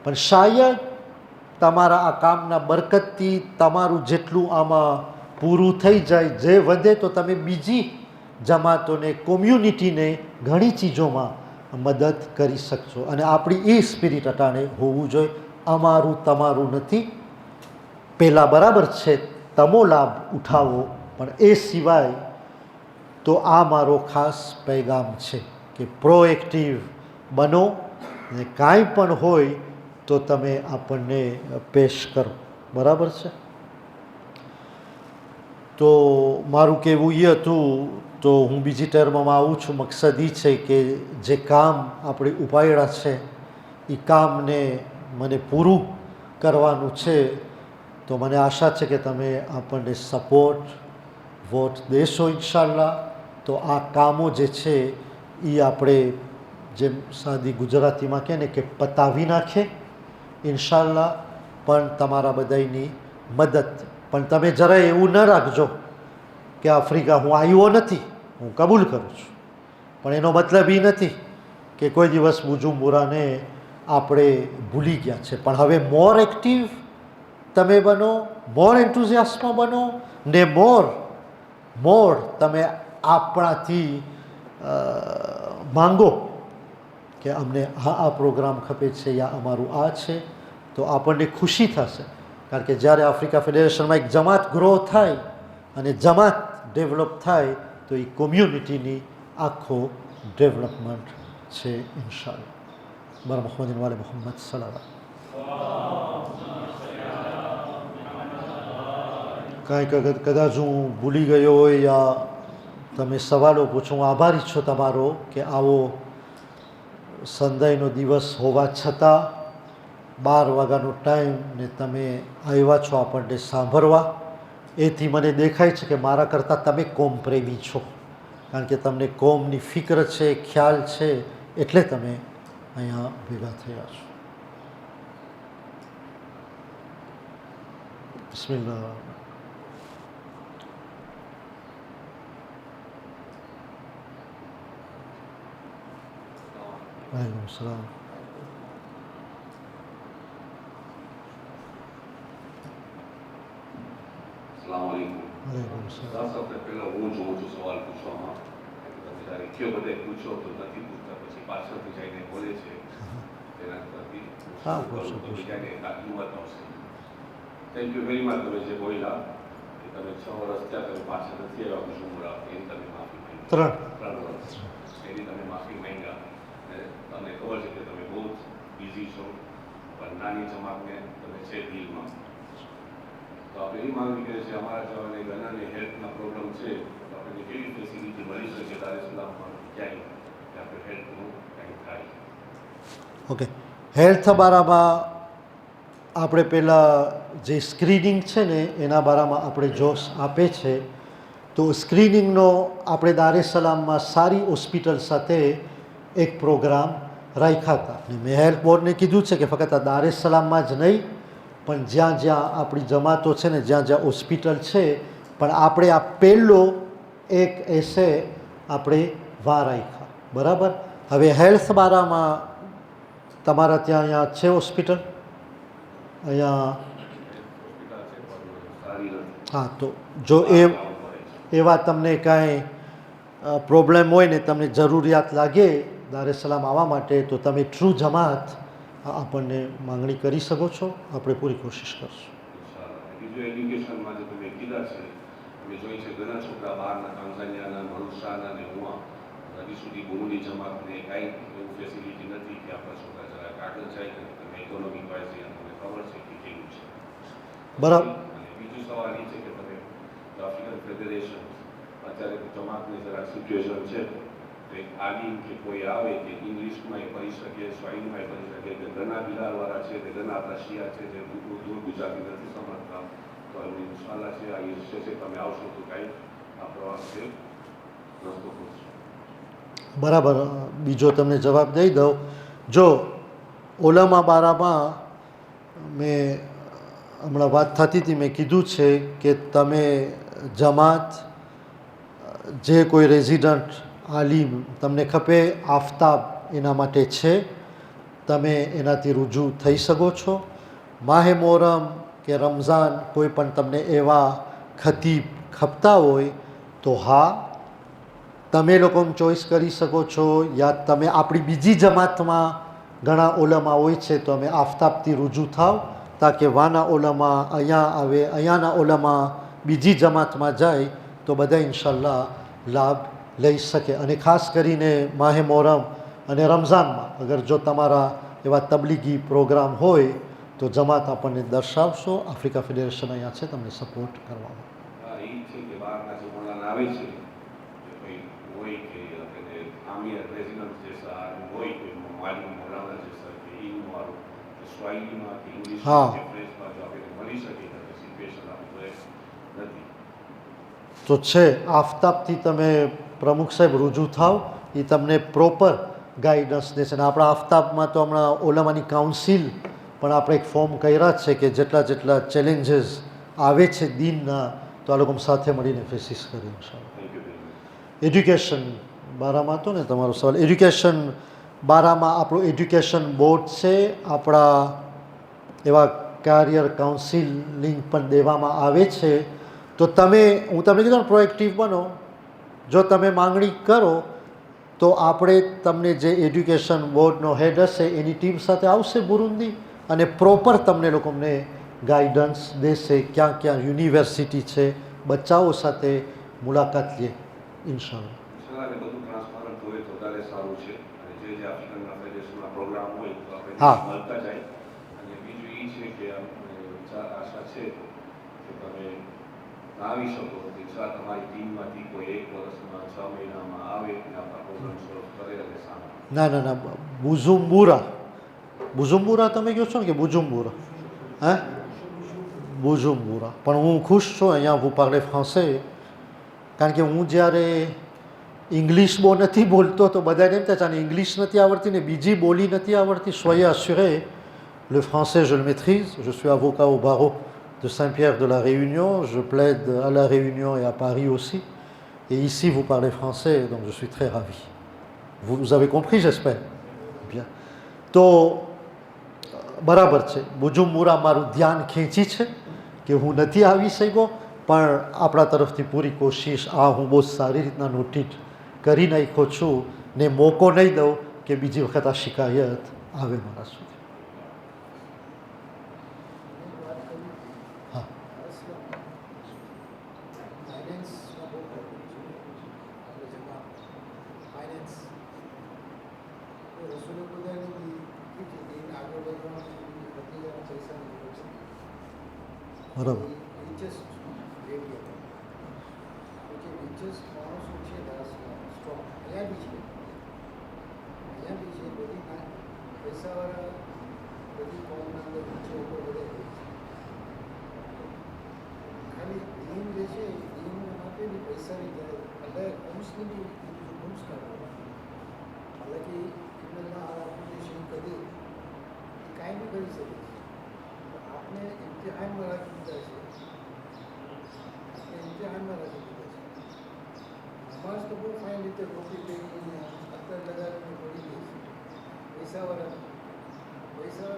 પણ શાયદ તમારા આ કામના બરકતથી તમારું જેટલું આમાં પૂરું થઈ જાય, જે વધે તો તમે બીજી જમાતોને, કોમ્યુનિટીને ઘણી ચીજોમાં મદદ કરી શકશો. અને આપણી એ સ્પિરિટ અટાણે હોવું જોઈએ, અમારું તમારું નથી. પહેલાં બરાબર છે તમો લાભ ઉઠાવો, પણ એ સિવાય તો આ મારો ખાસ પૈગામ છે કે પ્રોએક્ટિવ બનો અને કાંઈ પણ હોય તો તમે આપણને પેશ કરો. બરાબર છે? તો મારું કહેવું એ હતું. તો હું બીજી ટર્મમાં આવું છું. મકસદ એ છે કે જે કામ આપણે ઉપાડ્યા છે એ કામને મને પૂરું કરવાનું છે. તો મને આશા છે કે તમે આપણને સપોર્ટ, વોટ દેશો ઇન્શાલ્લાહ. તો આ કામો જે છે એ આપણે જેમ સાદી ગુજરાતીમાં કહે ને કે પતાવી નાખે ઇન્શાલ્લાહ. પણ તમારા બધાની મદદ. પણ તમે જરાય એવું ન રાખજો કે આફ્રિકા હું આવ્યો નથી, હું કબૂલ કરું છું, પણ એનો મતલબ એ નથી કે કોઈ દિવસ બુજુમ્બુરાને આપણે ભૂલી ગયા છે. પણ હવે મોર એક્ટિવ તમે બનો, મોર એન્થુઝિયાસ્મ બનો, ને મોર તમે આપણાથી માંગો કે અમને આ પ્રોગ્રામ ખપે છે યા અમારું આ છે, તો આપણને ખુશી થશે. કારણ કે જ્યારે આફ્રિકા ફેડરેશનમાં એક જમાત ગ્રો થાય અને જમાત ડેવલપ થાય તો એ કોમ્યુનિટીની આખો ડેવલપમેન્ટ છે ઇન્શાલ્લાહ. બર મોહમ્મદ વાલે મોહમ્મદ સલાવા. કાંઈક કદાચ હું ભૂલી ગયો હોય યા તમે સવાલો પૂછો, હું આભારી છું તમારો કે આવો સંધાઈનો દિવસ હોવા છતાં 12 વાગ્યાનો ટાઈમ ને તમે આવ્યા છો આપણને સાંભળવા. એથી મને દેખાય છે કે મારા કરતાં તમે કોમ પ્રેમી છો. કારણ કે તમને કોમની ફિક્ર છે, ખ્યાલ છે, એટલે તમે અહીંયા ભેગા થયા છો. બિસ્મિલ્લાહ. વાલેકુમ સલામ. સૌથી પહેલા હું જોઉં છું સવાલ પૂછવામાં, તમે કયો બધે પૂછો તો નથી પૂછતા, પછી પાછળથી જઈને બોલે છે તેના કરતી બીજાને હિંમત આવશે. Thank you very much. તમે જે બોલ્યા કે તમે 6 વર્ષ ત્યાં તમે પાછા નથી આવ્યા બુજુમ્બુરા, એની તમે માફી માંગી. 3 વર્ષ એની તમે માફી માંગ્યા. અને તમને ખબર છે કે તમે બહુ બિઝી છો, પણ નાની જમાતને તમે છે દિલમાં. તો આપણે એ માંગણી કરીએ છીએ, અમારા જવાને ઘણાને હેલ્થના પ્રોબ્લેમ છે, તો આપણને કેવી ફેસિલિટી મળી શકે દારેસલામમાં ક્યાંય કે આપણે હેલ્થનું કંઈક થાય. ઓકે, હેલ્થ બારામાં આપણે પહેલાં જે સ્ક્રીનિંગ છે ને એના બારામાં આપણે જોશ આપે છે. તો સ્ક્રીનિંગનો આપણે દાર એ સલામમાં સારી હોસ્પિટલ સાથે એક પ્રોગ્રામ રાખ્યા હતા. અને મેં હેલ્થ બોર્ડને કીધું છે કે ફક્ત આ દાર એ સલામમાં જ નહીં, પણ જ્યાં જ્યાં આપણી જમાતો છે ને, જ્યાં જ્યાં હોસ્પિટલ છે, પણ આપણે આ પહેલો એક એસે આપણે વા રાખ્યા. બરાબર. હવે હેલ્થ બારામાં તમારા ત્યાં અહીંયા છે હોસ્પિટલ? અહીંયા હા, તો જો એવા તમને કાંઈ પ્રોબ્લેમ હોય ને, તમને જરૂરિયાત લાગે દાર એ સલામ આવવા માટે, તો તમે ટ્રુ જમાત આપણને માંગણી કરી શકો છો. આપણે પૂરી કોશિશ કરશું. બીજું એજ્યુકેશનમાં જે તમે કીધા છે, અમે જોઈ છે ઘણા છોકરા બહારના તાંઝાનિયાના, મરુસાના ને હુઆ હજી સુધી બુરુંડી જમાતને કાંઈ એવું ફેસિલિટી નથી કે આપણા છોકરા જરાક આગળ જાય ને તમે ઇકોનોમિક વાઇઝ તમને ખબર છે કે કેવું છે. બરાબર. અને બીજું સવાલ એ છે કે તમે આફ્રિકન ફેડરેશન અત્યારે જમાતની જરાક સિચ્યુએશન છે, તો એક આલિમ કે કોઈ આવે કે ઇંગ્લિશમાં એ કરી શકે, સ્વાઈલમાં એ કરી શકે, કે ઘણા બિહારવાળા છે, કે ઘણા આપણા શિયા છે જે દૂર ગુજરાતી નથી સમજતા, તો એની ઇન્શાલ્લાહ છે આ ઈચ્છે છે તમે આવશો તો કાંઈ આ પ્રવાસ છે રસ્તો કરશો. બરાબર. બીજો તમને જવાબ દઈ દઉં. જો ઓલામા બારામાં મેં હમણાં વાત થતી હતી, મેં કીધું છે કે તમે જમાત જે કોઈ રેઝિડન્ટ આલિમ તમને ખપે, આફતાબ એના માટે છે, તમે એનાથી રૂજુ થઈ શકો છો. માહે મોહરમ કે રમઝાન કોઈ પણ તમને એવા ખતીબ ખપતા હોય તો હા, તમે લોકો ચોઈસ કરી શકો છો. યા તમે આપણી બીજી જમાતમાં ઘણા ઓલામાં હોય છે, તો અમે આફતાબથી રૂજુ થાવ, તાકે વાના ઓલામાં અહીંયા આવે, અહીંયાના ઓલામાં બીજી જમાતમાં જાય, તો બધા ઇન્શાલ્લાહ લાભ લઈ શકે. અને ખાસ કરીને માહે મોહરમ અને રમઝાનમાં અગર જો તમારા એવા તબલીગી પ્રોગ્રામ હોય તો જમાત આપણને દર્શાવશો. આફ્રિકા ફેડરેશન અહીંયા છે તમને સપોર્ટ કરવામાં. હા, એ છે કે બહારના જે મોલાના આવે છે કે ભાઈ હોય કે આપણે આમિર રેઝિડન્ટ જેસા હોય કોઈ માલિક મોલાના જેસા કે ઈનું વાળું કે સ્વાઈલીમાં કે ઇંગ્લિશમાં કે ફ્રેન્ચમાં જો આપણે મળી શકે તો સિચ્યુએશન આપણે નથી. તો છે આફતાબથી તમે પ્રમુખ સાહેબ રૂજુ થાવ, એ તમને પ્રોપર ગાઈડન્સ દેશે. અને આપણા આફતાબમાં તો હમણાં ઓલામાની કાઉન્સિલ પણ આપણે એક ફોર્મ કર્યા છે કે જેટલા જેટલા ચેલેન્જીસ આવે છે દિનના, તો આ લોકો સાથે મળીને ફેસીસ કરીએ ઇન્શાલ્લાહ. એજ્યુકેશન બારામાં હતો ને તમારો સવાલ. એજ્યુકેશન બારામાં આપણું એજ્યુકેશન બોર્ડ છે, આપણા એવા કાર્યર કાઉન્સિલિંગ પણ દેવામાં આવે છે. તો તમે, હું તમને કીધું ને, પ્રોએક્ટિવ બનો. જો તમે માંગણી કરો તો આપણે તમને જે એજ્યુકેશન બોર્ડનો હેડ હશે એની ટીમ સાથે આવશે બુરુંડી, અને પ્રોપર તમને લોકોને ગાઈડન્સ દેશે. ક્યાં ક્યાં યુનિવર્સિટી છે, બચ્ચાઓ સાથે મુલાકાત લે ઇન્શાલ્લાહ. ઇન્શાલ્લાહ બધું ટ્રાન્સપરન્ટ હોય તો વધારે સારું છે. અને જે જે આફ્રિકન ફેડરેશનના પ્રોગ્રામ હોય તો આપણે હા, મળતા જાય. અને બીજું એ છે કે આશા છે કે તમે આવી શકો તો ઇન્શાલ્લાહ તમારી ટીમમાંથી કોઈ એક વર્ષમાં 6 મહિનામાં આવે અને આપણા પ્રોગ્રામ સોલ્વ કરે અને સામે. ના ના ના, બુઝુમ્બુરા. બુઝુમ્બુરા તમે કહો છો ને કે બુજુમ્બુરા? હે, બુઝુમ્બુરા. પણ હું ખુશ છું અહીંયા vous parlez français, કારણ કે હું જ્યારે ઇંગ્લિશ બહુ નથી બોલતો તો બધાને એમ થાય છે આને ઇંગ્લિશ નથી આવડતી ને બીજી બોલી નથી આવડતી. સોyez assurés, le français je le maîtrise. Je suis avocat au barreau de Saint-Pierre de la Réunion. Je plaide à la Réunion et à Paris aussi. Et ici vous parlez français, donc je suis très ravi. Vous avez compris, j'espère. Bien. તો બરાબર છે, બુજુમ્બુરા મારું ધ્યાન ખેંચી છે કે હું નથી આવી શક્યો, પણ આપણા તરફથી પૂરી કોશિશ આ હું બહુ સારી રીતના નોટિસ કરી નાખ્યો છું ને મોકો નહીં દઉં કે બીજી વખત આ શિકાયત આવે મારા સુધી. હા, બરાબર. પૈસાવાળા બધી કોમના અંદર નીચે ઉપર વધે ખાલી દીન જે છે એ દીન માટે બી પૈસાની જરૂર એટલે હોમ્સની બી હોમ્સ કાઢવા હાલાકી એમને આ એપ્લિકેશન કરી એ કાંઈ બી કરી શકે છે આપણે ઇમ્તિહાનમાં રાખી દીધા છે આપણે ઇમ્તિહાનમાં રાખી દીધા છે નમાઝ તો બહુ ફાઇન રીતે રોકી પહેરીને અત્તર લગાવીને પડી ગઈ છે પૈસાવાળા પૈસા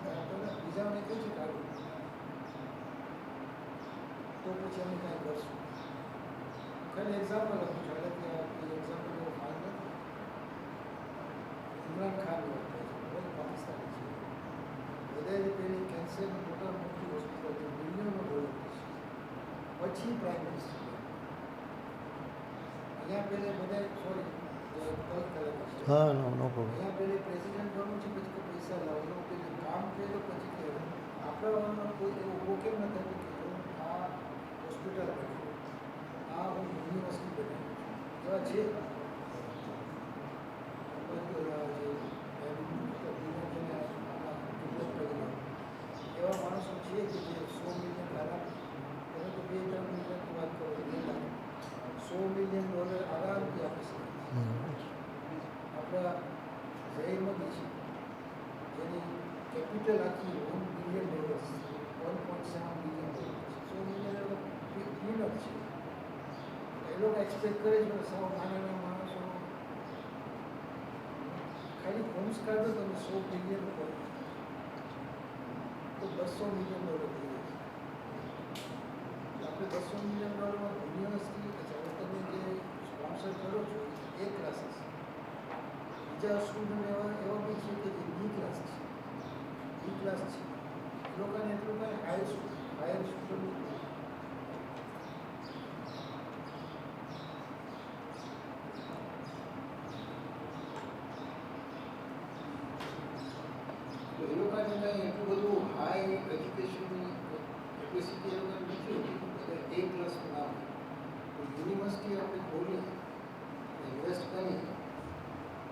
કાઢવાના બીજાને કહે છે કાઢવું તો પછી અમે કાંઈ કરશું ખાલી એક્ઝામ્પલ આપું છું એટલે કે એક્ઝામ્પલ એવો ફાઇન નથી ઇમરાન ખાન વાત થાય છે બહુ પાકિસ્તાની છે વધારે પેલી કેન્સરની મોટા મોટી હોસ્પિટલ છે બિલિયનો ડોલર છે પછી પ્રાઇમ મિનિસ્ટર અહીંયા પહેલે બધા સોરી હા નો પ્રોબ્લેમ અહીંયા પહેલે પ્રેસિડેન્ટ બનવું છે પછી પૈસા લાવવાનો પેલું કામ કર્યું પછી કે આપણા કોઈ એવો ઉભો કેમ ન થતો કે હું આ હોસ્પિટલ બનાવું આ હું યુનિવર્સિટી બનાવું એવા છે એવા માણસો છે કે જે 100 મિલિયન આરામ તમે તો 2-3 મિલિયનની વાત કરો $100 મિલિયન આરામથી આપી શકે આપણા ઝહીરમતી છે જેની કેપિટલ આખી $1 બિલિયન $1.7 બિલિયન $100 મિલિયન પીનટ છે એ લોકો એક્સપેક્ટ કરે છે સૌ નાના માણસો ખાલી હોમ્સ કાઢો તમે $100 બિલિયન ઉપર તો $200 મિલિયન થઈ જાય આપણે $200 મિલિયન યુનિવર્સિટી તમે જે સ્પોન્સર કરો છો એ ક્લાસીસ બીજા સ્ટુડન્ટ એવા બી છે કે જે બી ક્લાસ છે બી ક્લાસ છે એ લોકોને એટલું કાંઈ હાયર સ્ટુડન્ટ તો એ લોકોને કાંઈ એટલું બધું હાઈ એજ્યુકેશનની કેપેસિટી એ લોકોને નથી હોતી બધા એ ક્લાસનું નામ યુનિવર્સિટી આપણે ખોલી ઇન્વેસ્ટ કરી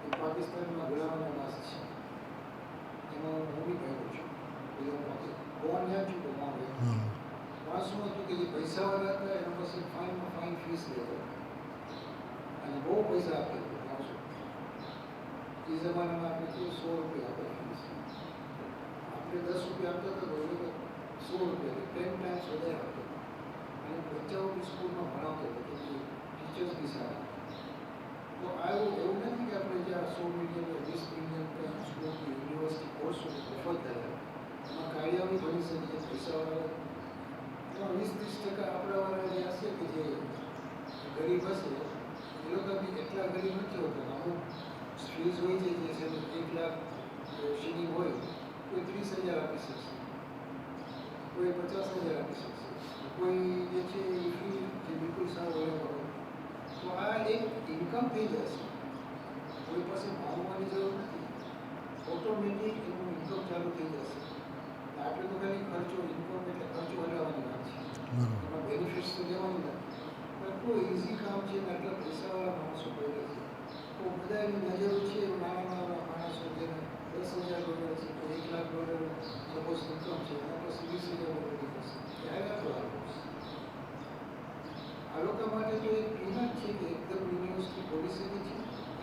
એ પાકિસ્તાનમાં ઘણાના નાશ છે એમાં હું બી કહ્યું છું કોણ યાદ છું તમારે આ શું હતું કે જે પૈસાવાળા હતા એના પાસે ફાઇનમાં ફાઇન ફીસ લેતો અને બહુ પૈસા આપે 900 એ જમાનામાં આપણે તો ₹100 આપે ફીસ આપણે ₹10 આપતા હતા તો એ લોકો ₹100 10 ટાઈમ્સ વધારે આપતો અને બચ્ચાઓ બી સ્કૂલમાં ભણાવતો હતો કે ટીચર્સ બી સારા તો આવું એવું નથી કે આપણે જ્યાં 100 મિલિયન 20 મિલિયન સ્કૂલની યુનિવર્સિટી કોર્સો મફત થાય એમાં કાર્યો બી ભણી શકીએ પૈસાવાળા એમાં 20-30% આપણાવાળા જે હશે કે જે ગરીબ હશે એ લોકો બી એટલા ગરીબ નથી હોતા અમુક ફીસ હોય છે જે છે 1 લાખ શીની હોય કોઈ 30,000 આપી શકશે કોઈ 50,000 આપી શકશે કોઈ જે છે એ ફી જે બિલકુલ સારો હોય તો આ એક ઇન્કમ થઈ જશે કોઈ પાસે માંગવાની જરૂર નથી ઓટોમેટિક એનું ઇન્કમ ચાલુ થઈ જશે આપણે તો ખાલી ખર્ચો ઇન્કમ એટલે ખર્ચો હટાવવાની વાત છે એમાં બેનિફિટ્સ તો લેવાની નથી પણ કોઈ ઇઝી કામ છે ને આટલા પૈસાવાળા માણસો પડે છે તો બધા એની નજરો છે નાના માણસો જેને $10,000 છે તો $1 લાખ સપોઝ ઇન્કમ છે એના પાસે $20,000 થશે ત્યારે આપણો આ લોકો માટે તો એક કિંમત છે કે એકદમ યુનિવર્સિટી ખોલી શકે છે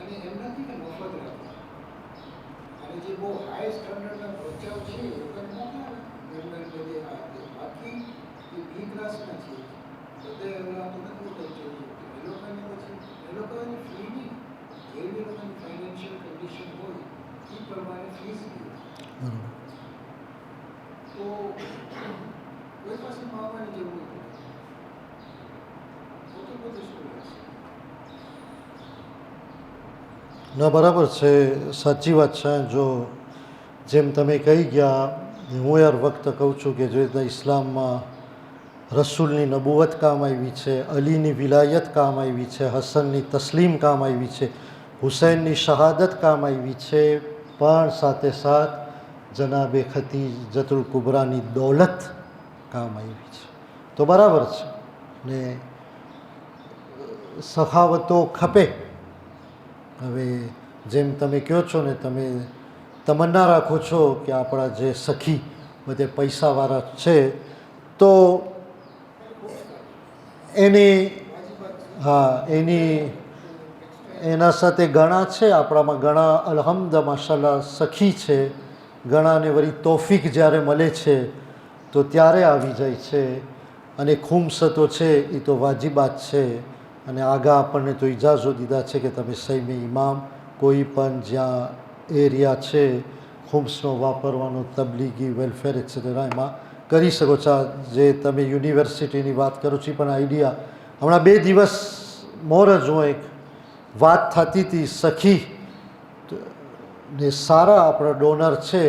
અને એમ નથી કે મફત રાખે અને જે બહુ હાઈ સ્ટાન્ડર્ડના બચ્ચાઓ છે એ લોકોને મોકલાવે ગવર્મેન્ટ બધે બાકી જે બી ક્લાસના છે બધા એવા તો નથી હોતા એ લોકોને પછી એ લોકોની ફીની જેવી એ લોકોની ફાઇનાન્શિયલ કન્ડિશન હોય એ પ્રમાણે ફીસ દે તો કોઈ પાસે માગવાની જરૂર નથી ના બરાબર છે સાચી વાત છે જો જેમ તમે કહી ગયા હું યાર વખત કહું છું કે જે રીતના ઇસ્લામમાં રસૂલની નબુવત કામ આવી છે અલીની વિલાયત કામ આવી છે હસનની તસ્લીમ કામ આવી છે હુસૈનની શહાદત કામ આવી છે પણ સાથે સાથ જનાબે ખતીજતુલ કુબરાની દૌલત કામ આવી છે તો બરાબર છે ને સખાવતો ખપે હવે જેમ તમે કહો છો ને તમે તમન્ના રાખો છો કે આપણા જે સખી બધે પૈસાવાળા છે તો એની હા એના સાથે ઘણા છે આપણામાં, ઘણા અલહમદ માશાલ્લાહ સખી છે, ઘણાને વળી તોફીક જ્યારે મળે છે તો ત્યારે આવી જાય છે. અને ખુમ્સ તો છે એ તો વાજિબાત છે. અને આગા આપણને તો ઇજાઝો દીધા છે કે તમે સૈમે ઇમામ કોઈ પણ જ્યાં એરિયા છે ખુમ્સનો વાપરવાનો, તબલીગી વેલફેર એક્સેટ્રા એમાં કરી શકો છો. જે તમે યુનિવર્સિટીની વાત કરો છો પણ આઈડિયા હમણાં 2 દિવસ મોર જ હું એક વાત થતી હતી સખી ને સારા આપણા ડોનર છે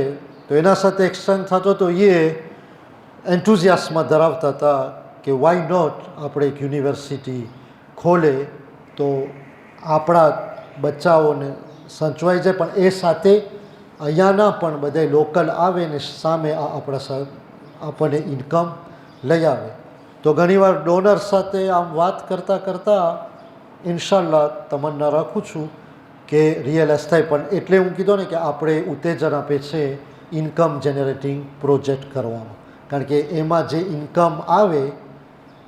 તો એના સાથે એક્સચેન્જ થતો તો એ એન્થુઝિયાસમાં ધરાવતા હતા કે વાય નોટ આપણે એક યુનિવર્સિટી ખોલે તો આપણા બચ્ચાઓને સચવાઈ જાય, પણ એ સાથે અહીંયાના પણ બધા લોકલ આવે ને સામે આપણને ઇન્કમ લઈ આવે. તો ઘણીવાર ડોનર સાથે આમ વાત કરતાં કરતાં ઇન્શાલ્લાહ તમન્ના રાખું છું કે રિયલાઇઝ થાય. પણ એટલે હું કીધું ને કે આપણે ઉત્તેજન આપે છે ઇન્કમ જનરેટિંગ પ્રોજેક્ટ કરવાનો, કારણ કે એમાં જે ઇન્કમ આવે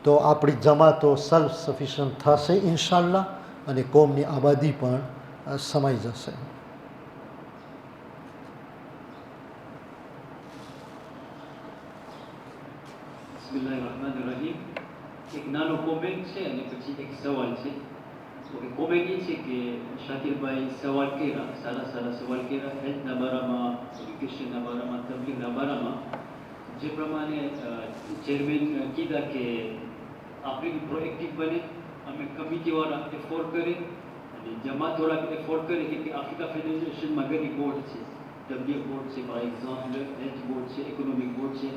તો આપણી જમાતો સેલ્ફ સફિશિયન્ટ થશે ઇન્શાલ્લાહ અને કોમની આબાદી પણ સમાઈ જશે. બિસ્મિલ્લાહિર્રહમાનિર્રહીમ. એક નાનો કોમેન્ટ છે અને પછી એક સવાલ છે. ઓકે, કોમેન્ટ એ છે કે શાકિરભાઈ સવાલ કર્યા, સારા સવાલ કર્યા હેલ્થના બારામાં, એજ્યુકેશનના બારામાં, તબલીગના બારામાં. જે પ્રમાણે ચેરમેન કીધા કે આપણે પ્રોએક્ટિવ બને, અમે કમિટીવાળા એફોર્ડ કરે અને જમાત થોડાક એફોર્ડ કરે કે આફ્રિકા ફેડરેશનમાં ઘણી બોર્ડ છે, તબલીગ બોર્ડ છે, ફોર એક્ઝામ્પલ હેલ્થ બોર્ડ છે, ઇકોનોમિક બોર્ડ છે.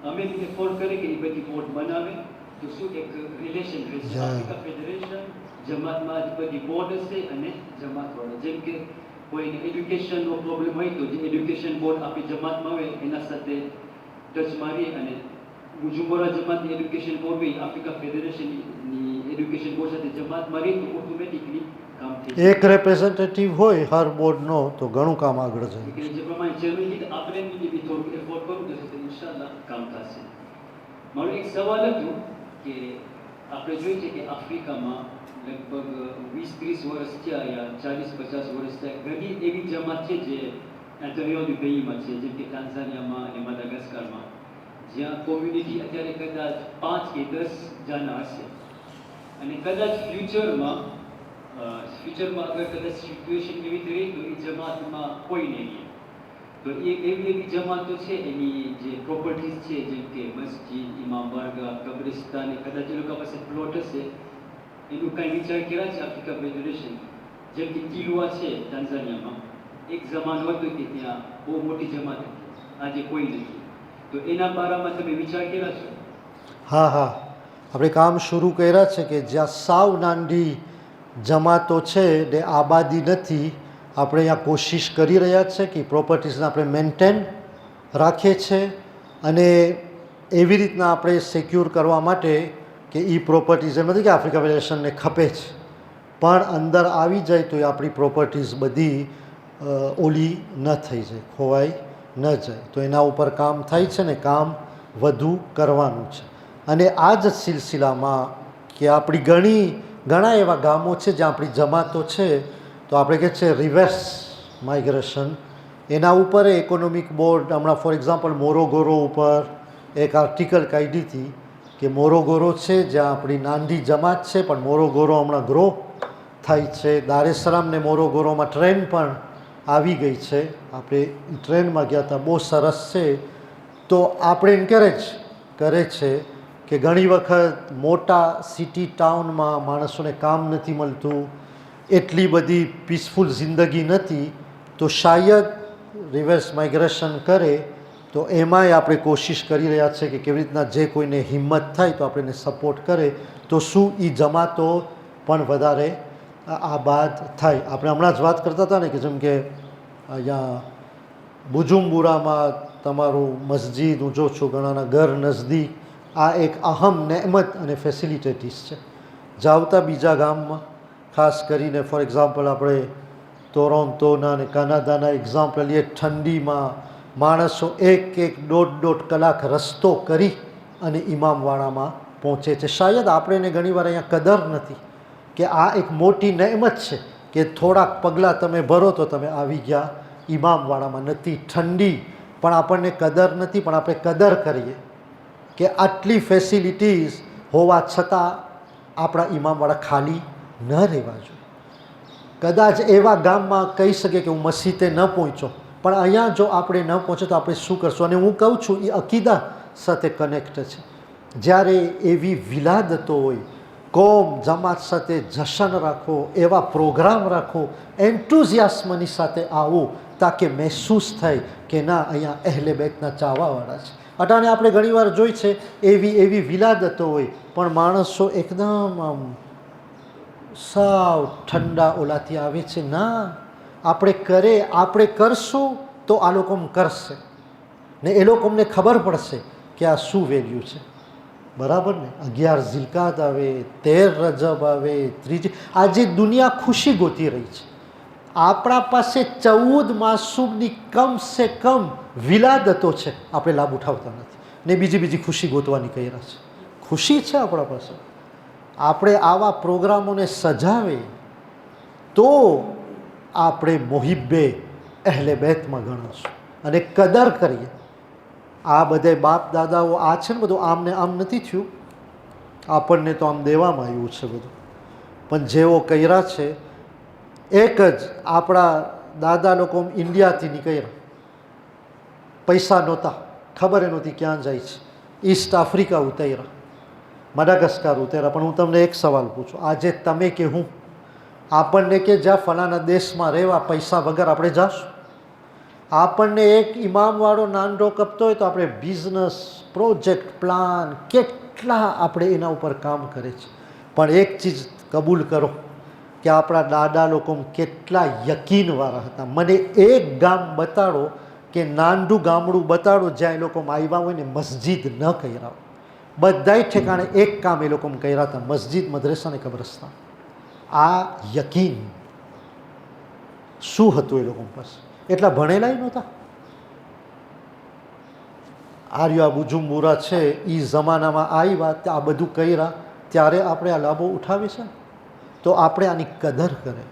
અમે એફોર્ડ કરે કે એ બધી બોર્ડ બનાવે તો શું એક રિલેશન રહેશે આફ્રિકા ફેડરેશન જમાતમાં બધી બોર્ડ હશે અને જમાતવાળા. જેમ કે કોઈને એડ્યુકેશનનો પ્રોબ્લેમ હોય તો જે એડ્યુકેશન બોર્ડ આપણી જમાતમાં હોય એના સાથે ટચ મારી અને જુમોરા જમાતની એડ્યુકેશન બોર્ડ હોય આફ્રિકા ફેડરેશનની એડ્યુકેશન બોર્ડ સાથે જમાતમાં રહી તો ઓટોમેટિકલી કામ થઈ જાય. એક રેપ્રેઝેન્ટેટિવ હોય હર બોર્ડનો તો ઘણું કામ આગળ જાય. જે પ્રમાણે ચેરમેન કીધું આપણે બી થોડું એફોર્ડ કરવું જશે તો ઇન્શાલ્લાહ કામ થશે. મારો એક સવાલ હતો કે આપણે જોઈએ છે કે આફ્રિકામાં લગભગ 20-30 વર્ષ થયા યા 40-50 વર્ષ થયા ઘણી એવી જમાત છે જે આંતરિયાઓની બેઈમાં છે, જેમ કે ટાન્ઝાનિયામાં અને માદાગાસ્કારમાં, જ્યાં કોમ્યુનિટી અત્યારે કદાચ 5 કે 10 જણા હશે અને કદાચ ફ્યુચરમાં અગર કદાચ સિચ્યુએશન એવી રહી તો એ જમાતમાં કોઈ નહીં રહે. તો એવી જમાતો છે એની જે પ્રોપર્ટીઝ છે જેમ કે મસ્જિદ, ઇમામ બારગાહ, કબ્રિસ્તાન, કદાચ એ લોકો પાસે પ્લોટ હશે એનું કાંઈ વિચાર કર્યા છે આફ્રિકા ફેડરેશન? જેમ કે કિલુઆ છે ટાન્ઝાનિયામાં, એક જમાનો હતો કે ત્યાં બહુ મોટી જમાત હતી, આજે કોઈ નથી. તો એના બારામાં તમે વિચાર કર્યા છો? હા, આપણે કામ શરૂ કર્યા છે કે જ્યાં સાવ નાની જમાતો છે ને આબાદી નથી, આપણે અહીંયા કોશિશ કરી રહ્યા છે કે પ્રોપર્ટીઝને આપણે મેન્ટેન રાખીએ છીએ અને એવી રીતના આપણે સિક્યોર કરવા માટે કે એ પ્રોપર્ટીઝ એમ નથી કે આફ્રિકા ફેડરેશનને ખપે છે પણ અંદર આવી જાય તો એ આપણી પ્રોપર્ટીઝ બધી ઓલી ન થઈ જાય, ખોવાઈ ન જાય. તો એના ઉપર કામ થાય છે ને કામ વધુ કરવાનું છે. અને આ જ સિલસિલામાં કે આપણી ઘણા એવા ગામો છે જ્યાં આપણી જમાતો છે તો આપણે કહે છે રિવર્સ માઇગ્રેશન, એના ઉપર ઇકોનોમિક બોર્ડ હમણાં ફોર એક્ઝામ્પલ મોરોગોરો ઉપર એક આર્ટિકલ કાઢી હતી કે મોરોગોરો છે જ્યાં આપણી નાંદી જમાત છે પણ મોરોગોરો હમણાં ગ્રો થાય છે. દારેસલામ ને મોરોગોરોમાં ટ્રેન પણ આવી ગઈ છે, આપણે ટ્રેનમાં ગયા હતા, બહુ સરસ છે. તો આપણે એન્કરેજ કરે છે કે ઘણી વખત મોટા સિટી ટાઉનમાં માણસોને કામ નથી મળતું, એટલી બધી પીસફુલ જિંદગી નથી, તો શાયદ રિવર્સ માઇગ્રેશન કરે તો એમાંય આપણે કોશિશ કરી રહ્યા છીએ કે કેવી રીતના જે કોઈને હિંમત થાય તો આપણે એને સપોર્ટ કરે તો શું એ જમાતો પણ વધારે આબાદ થાય. આપણે હમણાં જ વાત કરતા હતા ને કે જેમ કે અહીંયા બુજુમ્બુરામાં તમારું મસ્જિદ, હું જો છું ઘણાના ઘર નજદીક, આ એક અહમ નહેમત અને ફેસિલિટેટીસ છે. જાવતા બીજા ગામમાં ખાસ કરીને ફોર એક્ઝામ્પલ આપણે ટોરોન્ટોના અને કનાડાના એક્ઝામ્પલ લઈએ, ઠંડીમાં માણસો એક દોઢ કલાક રસ્તો કરી અને ઇમામવાડામાં પહોંચે છે. શાયદ આપણને ઘણીવાર અહીંયા કદર નથી કે આ એક મોટી નહેમત છે કે થોડાક પગલાં તમે ભરો તો તમે આવી ગયા ઇમામવાડામાં. નથી ઠંડી પણ આપણને કદર નથી, પણ આપણે કદર કરીએ કે આટલી ફેસિલિટીઝ હોવા છતાં આપણા ઇમામવાડા ખાલી ન રહેવા જોઈએ. કદાચ એવા ગામમાં કહી શકીએ કે હું મસ્જિદે ન પહોંચ્યો, પણ અહીંયા જો આપણે ન પહોંચે તો આપણે શું કરશું? અને હું કહું છું એ અકીદા સાથે કનેક્ટ છે. જ્યારે એવી વિલાદતો હોય, કોમ જમાત સાથે જશન રાખો, એવા પ્રોગ્રામ રાખો, એન્થુઝિયાસ્મની સાથે આવો તાકે મહેસૂસ થાય કે ના અહીંયા અહેલે બેતના ચાહવાવાળા છે. અટાણે આપણે ઘણીવાર જોઈ છે એવી વિલાદતો હોય પણ માણસો એકદમ આમ સાવ ઠંડા ઓલાથી આવે છે. ના, આપણે કરશું તો આ લોકો કરશે ને એ લોકોને ખબર પડશે કે આ શું વેલ્યુ છે. બરાબર ને? 11 ઝિલકાત આવે, 13 રજબ આવે, 3 આજે દુનિયા ખુશી ગોતી રહી છે. આપણા પાસે 14 માસૂમની કમ સે કમ વિલાદતો છે, આપણે લાભ ઉઠાવતા નથી ને બીજી ખુશી ગોતવાની કર્યા છે. ખુશી છે આપણા પાસે, આપણે આવા પ્રોગ્રામોને સજાવે તો આપણે મોહિબ્બે અહેલે બેતમાં ગણાશું અને કદર કરીએ. આ બધે બાપ દાદાઓ આ છે ને બધું આમને આમ નથી થયું, આપણને તો આમ દેવામાં આવ્યું છે બધું. પણ જેઓ કર્યા છે, એક જ આપણા દાદા લોકો ઇન્ડિયાથી નીકળ્યા, પૈસા નહોતા, ખબર નહોતી ક્યાં જાય છે, ઈસ્ટ આફ્રિકા ઉતર્યા, મડાગાસ્કાર ઉતર્યા. પણ હું તમને એક સવાલ પૂછું, આજે તમે કે હું આપણને કે જ્યાં ફલાણા દેશમાં રહેવા પૈસા વગર આપણે જાશું? આપણને એક ઇમામવાળો નાનડો કપતો હોય તો આપણે બિઝનેસ પ્રોજેક્ટ પ્લાન કેટલા આપણે એના ઉપર કામ કરે છે. પણ એક ચીજ કબૂલ કરો કે આપણા દાદા લોકો કેટલા યકીનવાળા હતા. મને એક ગામ બતાડો કે નાનડું ગામડું બતાડો જ્યાં એ લોકો આવ્યા હોય ને મસ્જિદ ન કર્યા હોય. બધાય ઠેકાણે એક કામ એ લોકો કર્યા હતા, મસ્જિદ, મદ્રસા અને કબ્રસ્તાન. આ યકીન શું હતું એ લોકો પાસે? એટલા ભણેલાય નહોતા. આર્યા બુજુમ્બુરા છે એ જમાનામાં આવ્યા, આ બધું કર્યા, ત્યારે આપણે આ લાભો ઉઠાવી છે તો આપણે આની કદર કરે.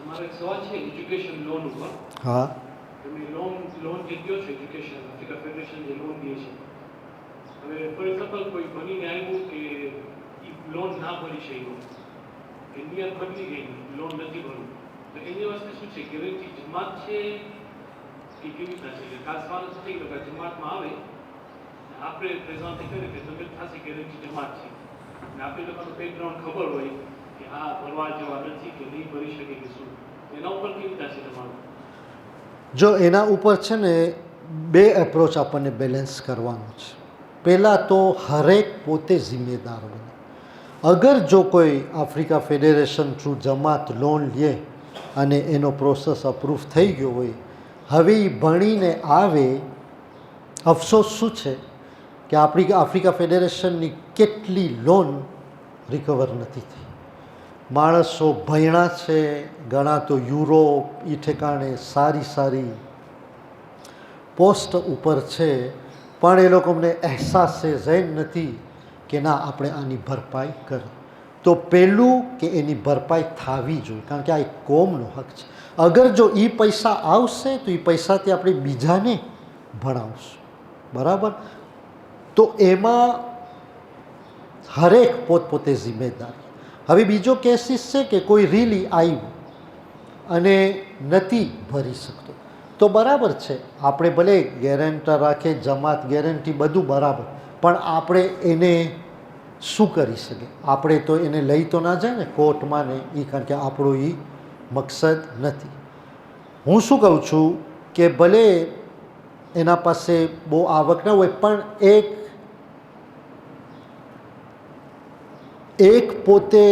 મારો એક સવાલ છે એજ્યુકેશન લોન ઉપર. હા, તમે લોન જે કહો છો એજ્યુકેશન, આફ્રિકા ફેડરેશન જે લોન દે છે, હવે ફોર એક્ઝામ્પલ કોઈ બનીને આવ્યું કે એ લોન ના ભરી શક્યો, નિયત બદલી ગઈ, લોન નથી ભરવું, તો એની વસ્તુ શું છે? ગેરંટી જમાત છે કે કેવી રીતના છે? ખાસ સવાલ થઈ ગયો કે જમાતમાં આવે આપણે પ્રેઝન્ટથી કરીએ કે તમે થશે ગેરંટી જમાત છે અને આપણે લોકોનું બેકગ્રાઉન્ડ ખબર હોય કે આ ભરવા જેવા નથી કે નહીં ભરી શકે કે શું, એના ઉપર કેવી રીતના છે તમારું? જો એના ઉપર છે ને બે એપ્રોચ આપણને બેલેન્સ કરવાનું છે. પહેલાં તો હરેક પોતે જિમ્મેદાર બને. અગર જો કોઈ આફ્રિકા ફેડરેશન થ્રુ જમાત લોન લે અને એનો પ્રોસેસ અપ્રૂવ થઈ ગયો હોય, હવે એ ભણીને આવે, અફસોસ શું છે કે આફ્રિકા ફેડરેશનની કેટલી લોન રિકવર નથી થઈ. માણસો ભણ્યા છે, ઘણા તો યુરોપ એ ઠેકાણે સારી પોસ્ટ ઉપર છે, પણ એ લોકોને અહેસાસ છે જૈન નથી કે ના આપણે આની ભરપાઈ કરી. તો પહેલું કે એની ભરપાઈ થવી જોઈએ, કારણ કે આ એક કોમનો હક છે. અગર જો એ પૈસા આવશે તો એ પૈસાથી આપણે બીજાને ભણાવશું. બરાબર? તો એમાં હરેક પોતપોતે જિમ્મેદાર. હવે બીજો કેસીસ છે કે કોઈ રીલી આવ્યું અને નથી ભરી શકતો, તો બરાબર છે, આપણે ભલે ગેરંટર રાખે, જમાત ગેરંટી બધું બરાબર, પણ આપણે એને શું કરી શકીએ? આપણે તો એને લઈ તો ના જાય ને કોર્ટમાં ને એ, કારણ કે આપણો એ મકસદ નથી. હું શું કહું છું કે ભલે એના પાસે બહુ આવક ન હોય પણ એક પોતે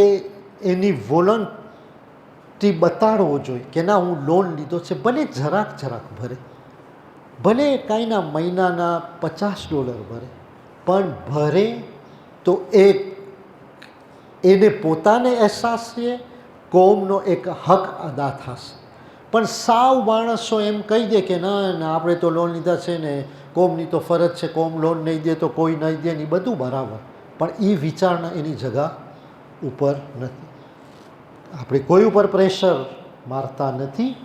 એની વોલન્ટરી બતાડવો જોઈએ કે ના હું લોન લીધો છે, ભલે જરાક ભરે, ભલે કાંઈના મહિનાના $50 ભરે, પણ ભરે તો એને પોતાને અહેસાસ છે, કોમનો એક હક અદા થશે. પણ સાવ માણસો એમ કહી દે કે ના ના આપણે તો લોન લીધા છે ને, કોમની તો ફરજ છે, કોમ લોન નહીં દે તો કોઈ નહીં દે ને, બધું બરાબર, પણ એ વિચારણા એની જગા ઉપર નથી. આપણે કોઈ ઉપર પ્રેશર મારતા નથી.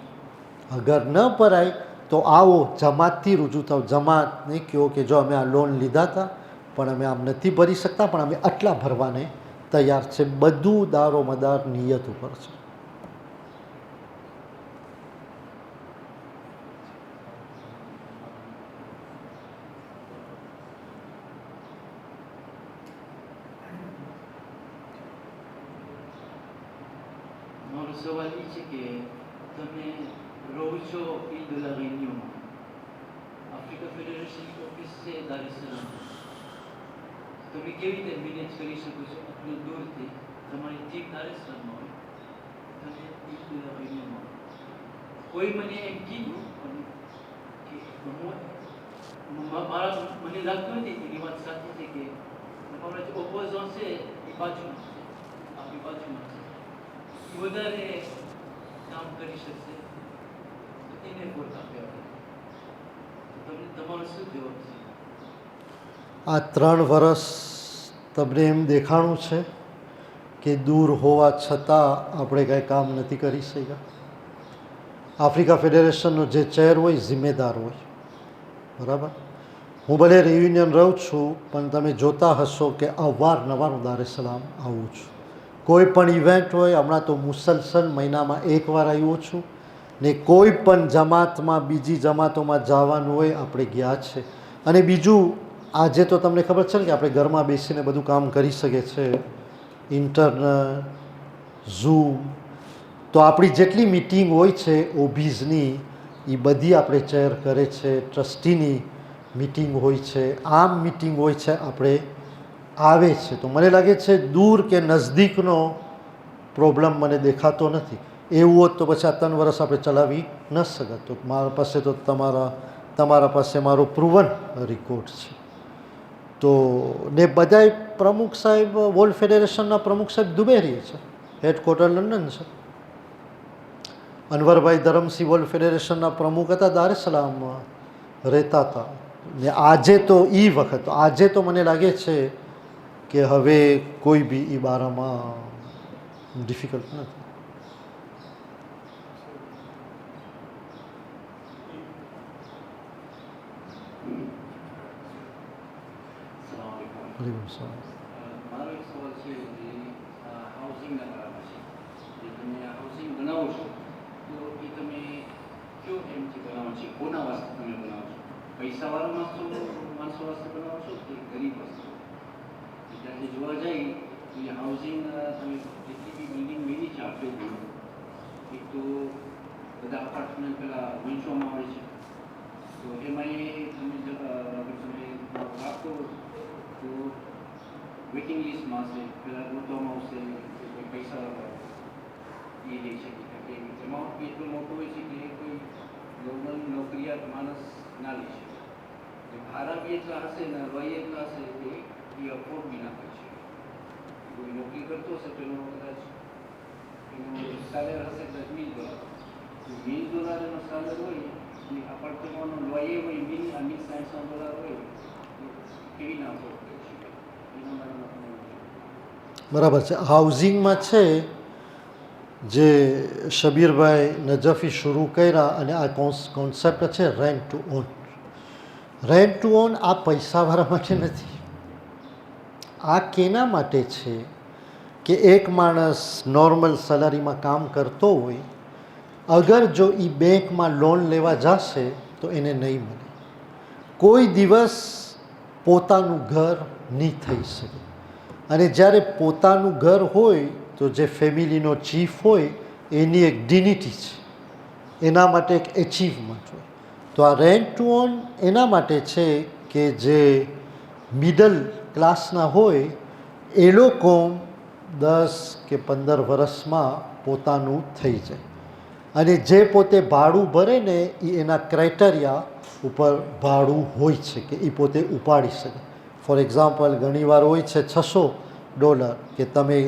અગર ન ભરાય તો આવો જમાતથી રૂજુ થાવ. જમાતને કહો કે જો અમે આ લોન લીધા હતા પણ અમે આમ નથી ભરી શકતા, પણ અમે આટલા ભરવાને તૈયાર છે. બધું દારોમદાર નિયત ઉપર છે. મારો સવાલ એ છે કે તમે રહો છો ઈદ લા રેન્યુમાં, આફ્રિકા ફેડરેશન ઓફિસ છે દાર es salaam, તમે કેવી રીતે મેનેજ કરી શકો છો આટલું દૂરથી? તમારી ટીમ દાર es salaamમાં હોય, તમે ઈદ લા રેન્યુમાં. કોઈ મને એમ કીધું કે મને લાગતું નથી એની વાત સાચી છે કે તમારા જે ઓપોઝન છે એ બાજુમાં છે, આપણી બાજુમાં છે, એ વધારે કામ કરી શકશે તો એને વોટ આપ્યા. તમને તમારો શું જવાબ છે? આ 3 વર્ષ તમને એમ દેખાણું છે કે દૂર હોવા છતાં આપણે કાંઈ કામ નથી કરી શક્યા. આફ્રિકા ફેડરેશનનો જે ચેર હોય જિમ્મેદાર હોય, બરાબર. હું ભલે રિયુનિયન રહું છું પણ તમે જોતા હશો કે અવારનવાર હું દાર es salaam આવું છું. કોઈ પણ ઇવેન્ટ હોય, હમણાં તો મુસલસલ મહિનામાં 1 વાર આવ્યો છું ને કોઈ પણ જમાતમાં બીજી જમાતોમાં જવાનું હોય આપણે ગયા છે. અને બીજું આજે તો તમને ખબર છે ને કે આપણે ઘરમાં બેસીને બધું કામ કરી શકીએ છે, ઇન્ટરનેટ, ઝૂમ. તો આપણી જેટલી મિટિંગ હોય છે ઓબીઝની એ બધી આપણે ચેર કરે છે. ટ્રસ્ટીની મિટિંગ હોય છે, આમ મિટિંગ હોય છે, આપણે આવે છે. તો મને લાગે છે દૂર કે નજદીકનો પ્રોબ્લેમ મને દેખાતો નથી. એવું હોત તો પછી આ 3 વર્ષ આપણે ચલાવી ન શકત. તો મારા પાસે તો તમારા પાસે મારો પ્રૂવન રેકોર્ડ છે. તો ને બધાય પ્રમુખ સાહેબ વર્લ્ડ ફેડરેશનના પ્રમુખ સાહેબ દુબઈ રહે છે, હેડક્વાર્ટર લંડન છે. અનવરભાઈ ધરમસિંહ વર્લ્ડ ફેડરેશનના પ્રમુખ હતા, દાર es salaamમાં રહેતા હતા. ને આજે તો આજે તો મને લાગે છે કે હવે કોઈ બી એ બારામાં ડિફિકલ્ટ નથી. મારો એક સવાલ છે જે હાઉસિંગના બારામાં છે. જે તમે હાઉસિંગ બનાવો છો તો એ તમે કયો એમથી બનાવો છો, કોના વાસ્તે તમે બનાવો છો? પૈસાવાળા માણસો વાસ્તે બનાવો છો કે ગરીબ વાસ્તે? ત્યાંથી જોવા જાય તો એ હાઉસિંગ તમે જેટલી બી બિલ્ડિંગ બની છે આપણે, એક તો બધા અપાર્ટમેન્ટ પેલા વેચવામાં આવે છે, તો એમાં તમે અગર તમે આપો તો વેઇટિંગ લિસ્ટમાં હશે, પહેલાં ગોતવામાં આવશે કે કોઈ પૈસા એ લઈ શકે. કે એમાઉન્ટ બી એટલું મોટું હોય છે કે કોઈ નોર્મલ નોકરિયાત માણસ ના લઈ શકે. ભાડા બી એટલા હશે ને વય એટલા હશે કે એ અફોર્ડ બી ના કરી શકે. કોઈ નોકરી કરતો હશે તો એનો કદાચ એનો સેલર હશે કદાચ $10,000 એનો સેલર હોય અને અપાર્ટમેન્ટનો વય હોય $60,000 હોય, કેવી ના અફોર્ડ કરી શકે? એના બારામાં બરાબર છે. હાઉસિંગમાં છે જે શબીરભાઈ નજફી શરૂ કર્યા અને આ કોન્સેપ્ટ છે rent to own. Rent to own આ પૈસાવાળા માટે નથી. આ કેના માટે છે કે એક માણસ નોર્મલ સેલરીમાં કામ કરતો હોય, અગર જો એ બેંકમાં લોન લેવા જશે તો એને નહીં મળે. કોઈ દિવસ પોતાનું ઘર નહીં થઈ શકે. અને જ્યારે પોતાનું ઘર હોય તો જે ફેમિલીનો ચીફ હોય એની એક ડિનિટી છે, એના માટે એક એચિવમેન્ટ હોય. તો આ રેન્ટ ટુ ઓન એના માટે છે કે જે મિડલ ક્લાસના હોય એ લોકો 10 કે 15 વર્ષમાં પોતાનું થઈ જાય. અને જે પોતે ભાડું ભરે ને એ એના ક્રાઇટેરિયા ઉપર ભાડું હોય છે કે એ પોતે ઉપાડી શકે. ફોર એક્ઝામ્પલ ઘણીવાર હોય છે $600 કે તમે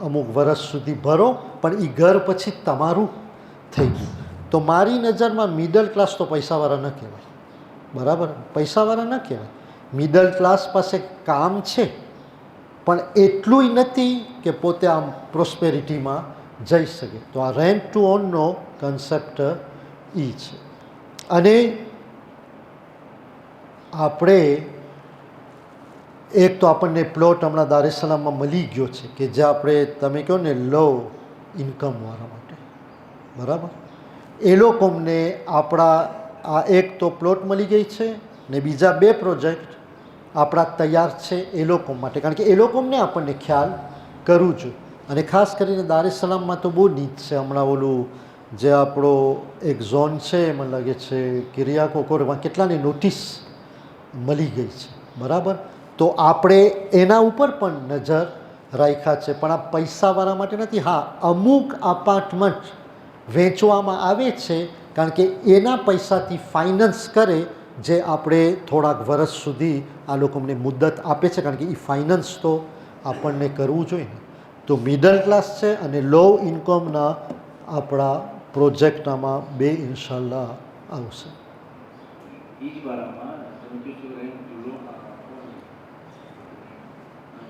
અમુક વર્ષ સુધી ભરો પણ એ ઘર પછી તમારું થઈ ગયું. તો મારી નજરમાં મિડલ ક્લાસ તો પૈસાવાળા ન કહેવાય, બરાબર? પૈસાવાળા ન કહેવાય. મિડલ ક્લાસ પાસે કામ છે પણ એટલુંય નથી કે પોતે આમ પ્રોસ્પેરિટીમાં જઈ શકે. તો આ રેન્ટ ટુ ઓનનો કન્સેપ્ટ એ છે. અને આપણે એક તો આપણને પ્લોટ હમણાં દાર es salaamમાં મળી ગયો છે કે જે આપણે તમે કહો ને લો ઇન્કમવાળા માટે, બરાબર? એ લોકોને આપણા આ એક તો પ્લોટ મળી ગઈ છે ને બીજા 2 પ્રોજેક્ટ આપણા તૈયાર છે એ લોકો માટે, કારણ કે એ લોકોને આપણને ખ્યાલ કરવું જોઈએ. અને ખાસ કરીને દાર es salaamમાં તો બહુ નીચ છે. હમણાં ઓલું જે આપણો એક ઝોન છે મને લાગે છે કિરિયાકોકોરમાં કેટલાની નોટિસ મળી ગઈ છે, બરાબર? તો આપણે એના ઉપર પણ નજર રાખ્યા છે, પણ આ પૈસાવાળા માટે નથી. હા, અમુક અપાર્ટમેન્ટ વેચવામાં આવે છે કારણ કે એના પૈસાથી ફાઇનાન્સ કરે, જે આપણે થોડાક વર્ષ સુધી આ લોકોને મુદત આપે છે, કારણ કે એ ફાઇનાન્સ તો આપણને કરવું જોઈએ ને. તો મિડલ ક્લાસ છે અને લો ઇન્કમના આપણા પ્રોજેક્ટમાં 2 ઇન્શાલ્લાહ આવશે. એ જ બારામાં તમે કીધું રેન્ટ ટુ લોન,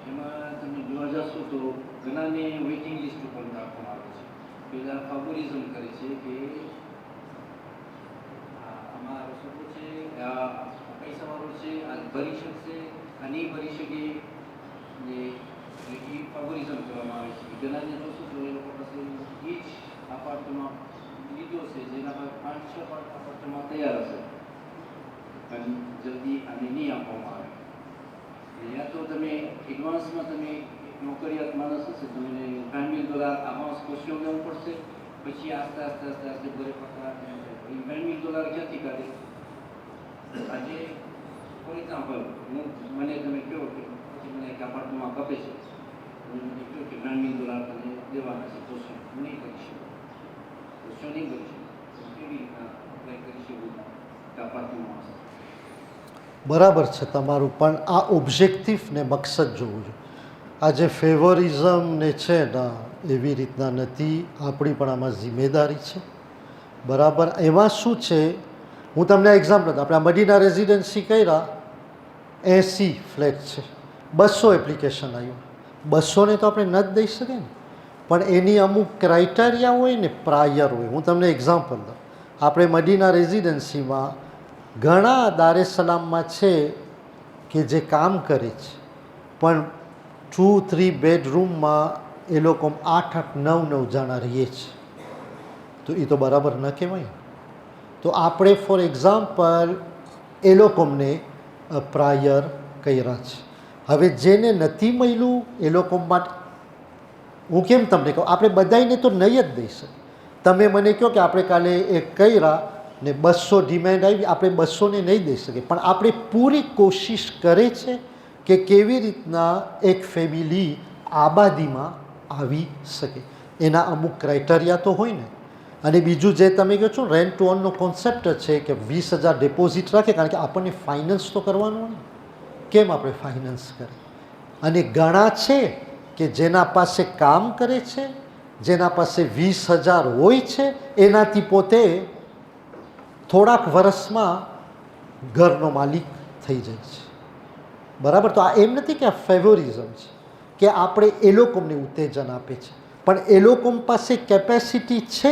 એમાં તમે જોવા જશો તો ઘણાને વેઇટિંગ લિસ્ટ ઉપર રાખવામાં આવે છે. પહેલાં ફેવરિઝમ કરે છે કે આમાં શું છે, આ પૈસાવાળો છે, આ ભરી શકશે, આ નહીં ભરી શકે, ને એ ફેવરિઝમ કરવામાં આવે છે. ઘણાને જોશો તો એ લોકો પાસે એ જ અપાર્ટમાં લીધો છે જેના પર 5-6 અપાર્ટમાં તૈયાર હશે પણ જલ્દી આને નહીં આપવામાં આવે. યા તો તમે એડવાન્સમાં તમે નોકરિયાત માણસ હશે, તમને $20,000 આવાસ કોશિયો લેવું પડશે, પછી આસ્તે આસ્તે આસ્તે આસ્તે ઘરે પકડા $20,000 ક્યાંથી કાઢે? આજે ફોર એક્ઝામ્પલ મને તમે કહો કે પછી મને એક અપાર્ટમાં કપે છે, મને કહો કે $20,000 તમે દેવાના છે, કોશિયો હું નહીં કરી શકું, કોશિયો નહીં કરી શકું, કેવી રીતના અપ્લાય કરી શકું અપાર્ટમાં? બરાબર છે તમારું, પણ આ ઓબ્જેક્ટિવ ને મકસદ જોવું જોઈએ. આ જે ફેવરિઝમ ને છે ને એવી રીતના નથી, આપણી પણ આમાં જિમ્મેદારી છે, બરાબર? એમાં શું છે, હું તમને એક્ઝામ્પલ આપું. આપણે મદીના રેઝિડન્સી કર્યા, 80 ફ્લેટ છે, 200 એપ્લિકેશન આવ્યું. 200ને તો આપણે ન જ દઈ શકીએ ને, પણ એની અમુક ક્રાઇટેરિયા હોય ને, પ્રાયર હોય. હું તમને એક્ઝામ્પલ દઉં. આપણે મદીના રેઝિડન્સીમાં ઘણા દાર es salaamમાં છે કે જે કામ કરે છે પણ 2-3 બેડરૂમમાં એ લોકો 8-9 જણા રહીએ છે, તો એ તો બરાબર ન કહેવાય. તો આપણે ફોર એક્ઝામ્પલ એ લોકોને પ્રાયર કર્યા છે. હવે જેને નથી મળ્યું એ લોકો માટે હું કેમ તમને કહું, આપણે બધાને તો નહીં જ દઈ શકીએ. તમે મને કહો કે આપણે કાલે એક કર્યા ને 200 ડિમાન્ડ આવી, આપણે 200ને નહીં દઈ શકીએ, પણ આપણે પૂરી કોશિશ કરે છે કે કેવી રીતના એક ફેમિલી આબાદીમાં આવી શકે. એના અમુક ક્રાઇટેરિયા તો હોય ને. અને બીજું જે તમે કહો છો રેન્ટ ટુ ઓનનો કોન્સેપ્ટ છે કે 20,000 ડિપોઝિટ રાખે, કારણ કે આપણને ફાઇનાન્સ તો કરવાનું હોય ને. કેમ આપણે ફાઇનાન્સ કરીએ? અને ઘણા છે કે જેના પાસે કામ કરે છે, જેના પાસે 20,000 હોય છે, એનાથી પોતે થોડાક વર્ષમાં ઘરનો માલિક થઈ જાય છે, બરાબર? તો આ એમ નથી કે આ ફેવરિઝમ છે કે આપણે એ લોકોને ઉત્તેજન આપે છે, પણ એ લોકો પાસે કેપેસિટી છે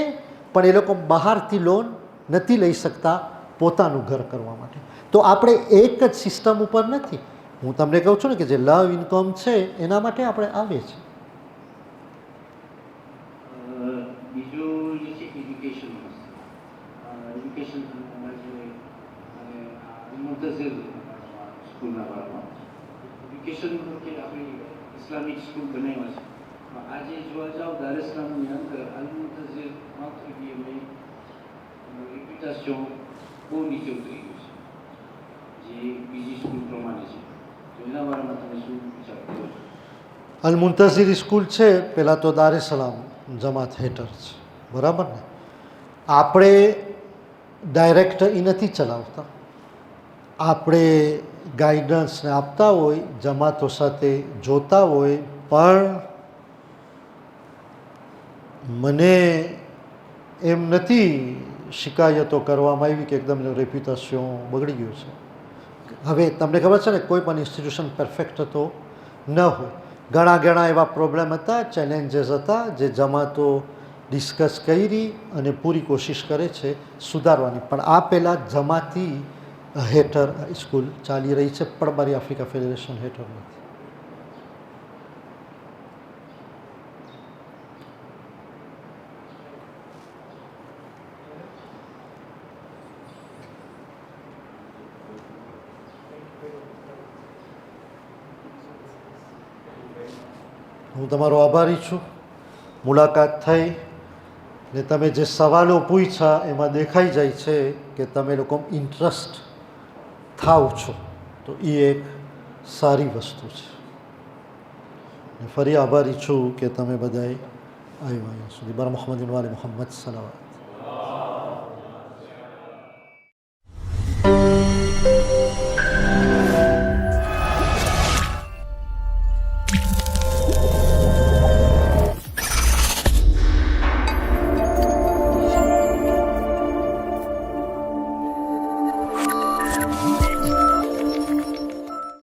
પણ એ લોકો બહારથી લોન નથી લઈ શકતા પોતાનું ઘર કરવા માટે. તો આપણે એક જ સિસ્ટમ ઉપર નથી. હું તમને કહું છું ને કે જે લવ ઇન્કમ છે એના માટે આપણે આવે છે. બીજું જે છે એજ્યુકેશન મુંતઝિર સ્કૂલના બારમાં એજ્યુકેશન કે આપણી ઇસ્લામિક સ્કૂલ બનાવ્યા છે. આજે જોવા જાઓ દાર es salaamની અંદર અલ મુંતઝિર માતૃભૂમિ રેપ્યુટેશન બહુ નીચે ઉતરી ગયું છે જે બીજી સ્કૂલ પ્રમાણે છે. તો એના બારામાં તમે શું વિચાર કરો છો? અલ મુંતઝિર સ્કૂલ છે પહેલાં તો દાર es salaam જમાત હેઠળ છે, બરાબર ને? આપણે ડાયરેક્ટ એ નથી ચલાવતા, આપણે ગાઈડન્સને આપતા હોય, જમાતો સાથે જોતા હોય, પણ મને એમ નથી શિકાયતો કરવામાં આવી કે એકદમ રેપ્યુટેશન બગડી ગયું છે. હવે તમને ખબર છે ને, કોઈ પણ ઇન્સ્ટિટ્યુશન પરફેક્ટ તો ન હોય. ઘણા એવા પ્રોબ્લેમ હતા, ચેલેન્જીસ હતા, જે જમાતો ડિસ્કસ કરી અને પૂરી કોશિશ કરે છે સુધારવાની. પણ આ પહેલાં જમાતી હેઠળ સ્કૂલ ચાલી રહી છે, પડબારી આફ્રિકા ફેડરેશન હેઠળ નથી. હું તમારો આભારી છું. મુલાકાત થઈ ને તમે જે સવાલો પૂછ્યા એમાં દેખાઈ જાય છે કે તમે લોકો ઇન્ટરેસ્ટ થાવ છો, તો એ એક સારી વસ્તુ છે. ફરી આભારી છું કે તમે બધાએ આવ્યા અહીંયા સુધી. બર મોહમ્મદ વાલે મોહમ્મદ સલાવત.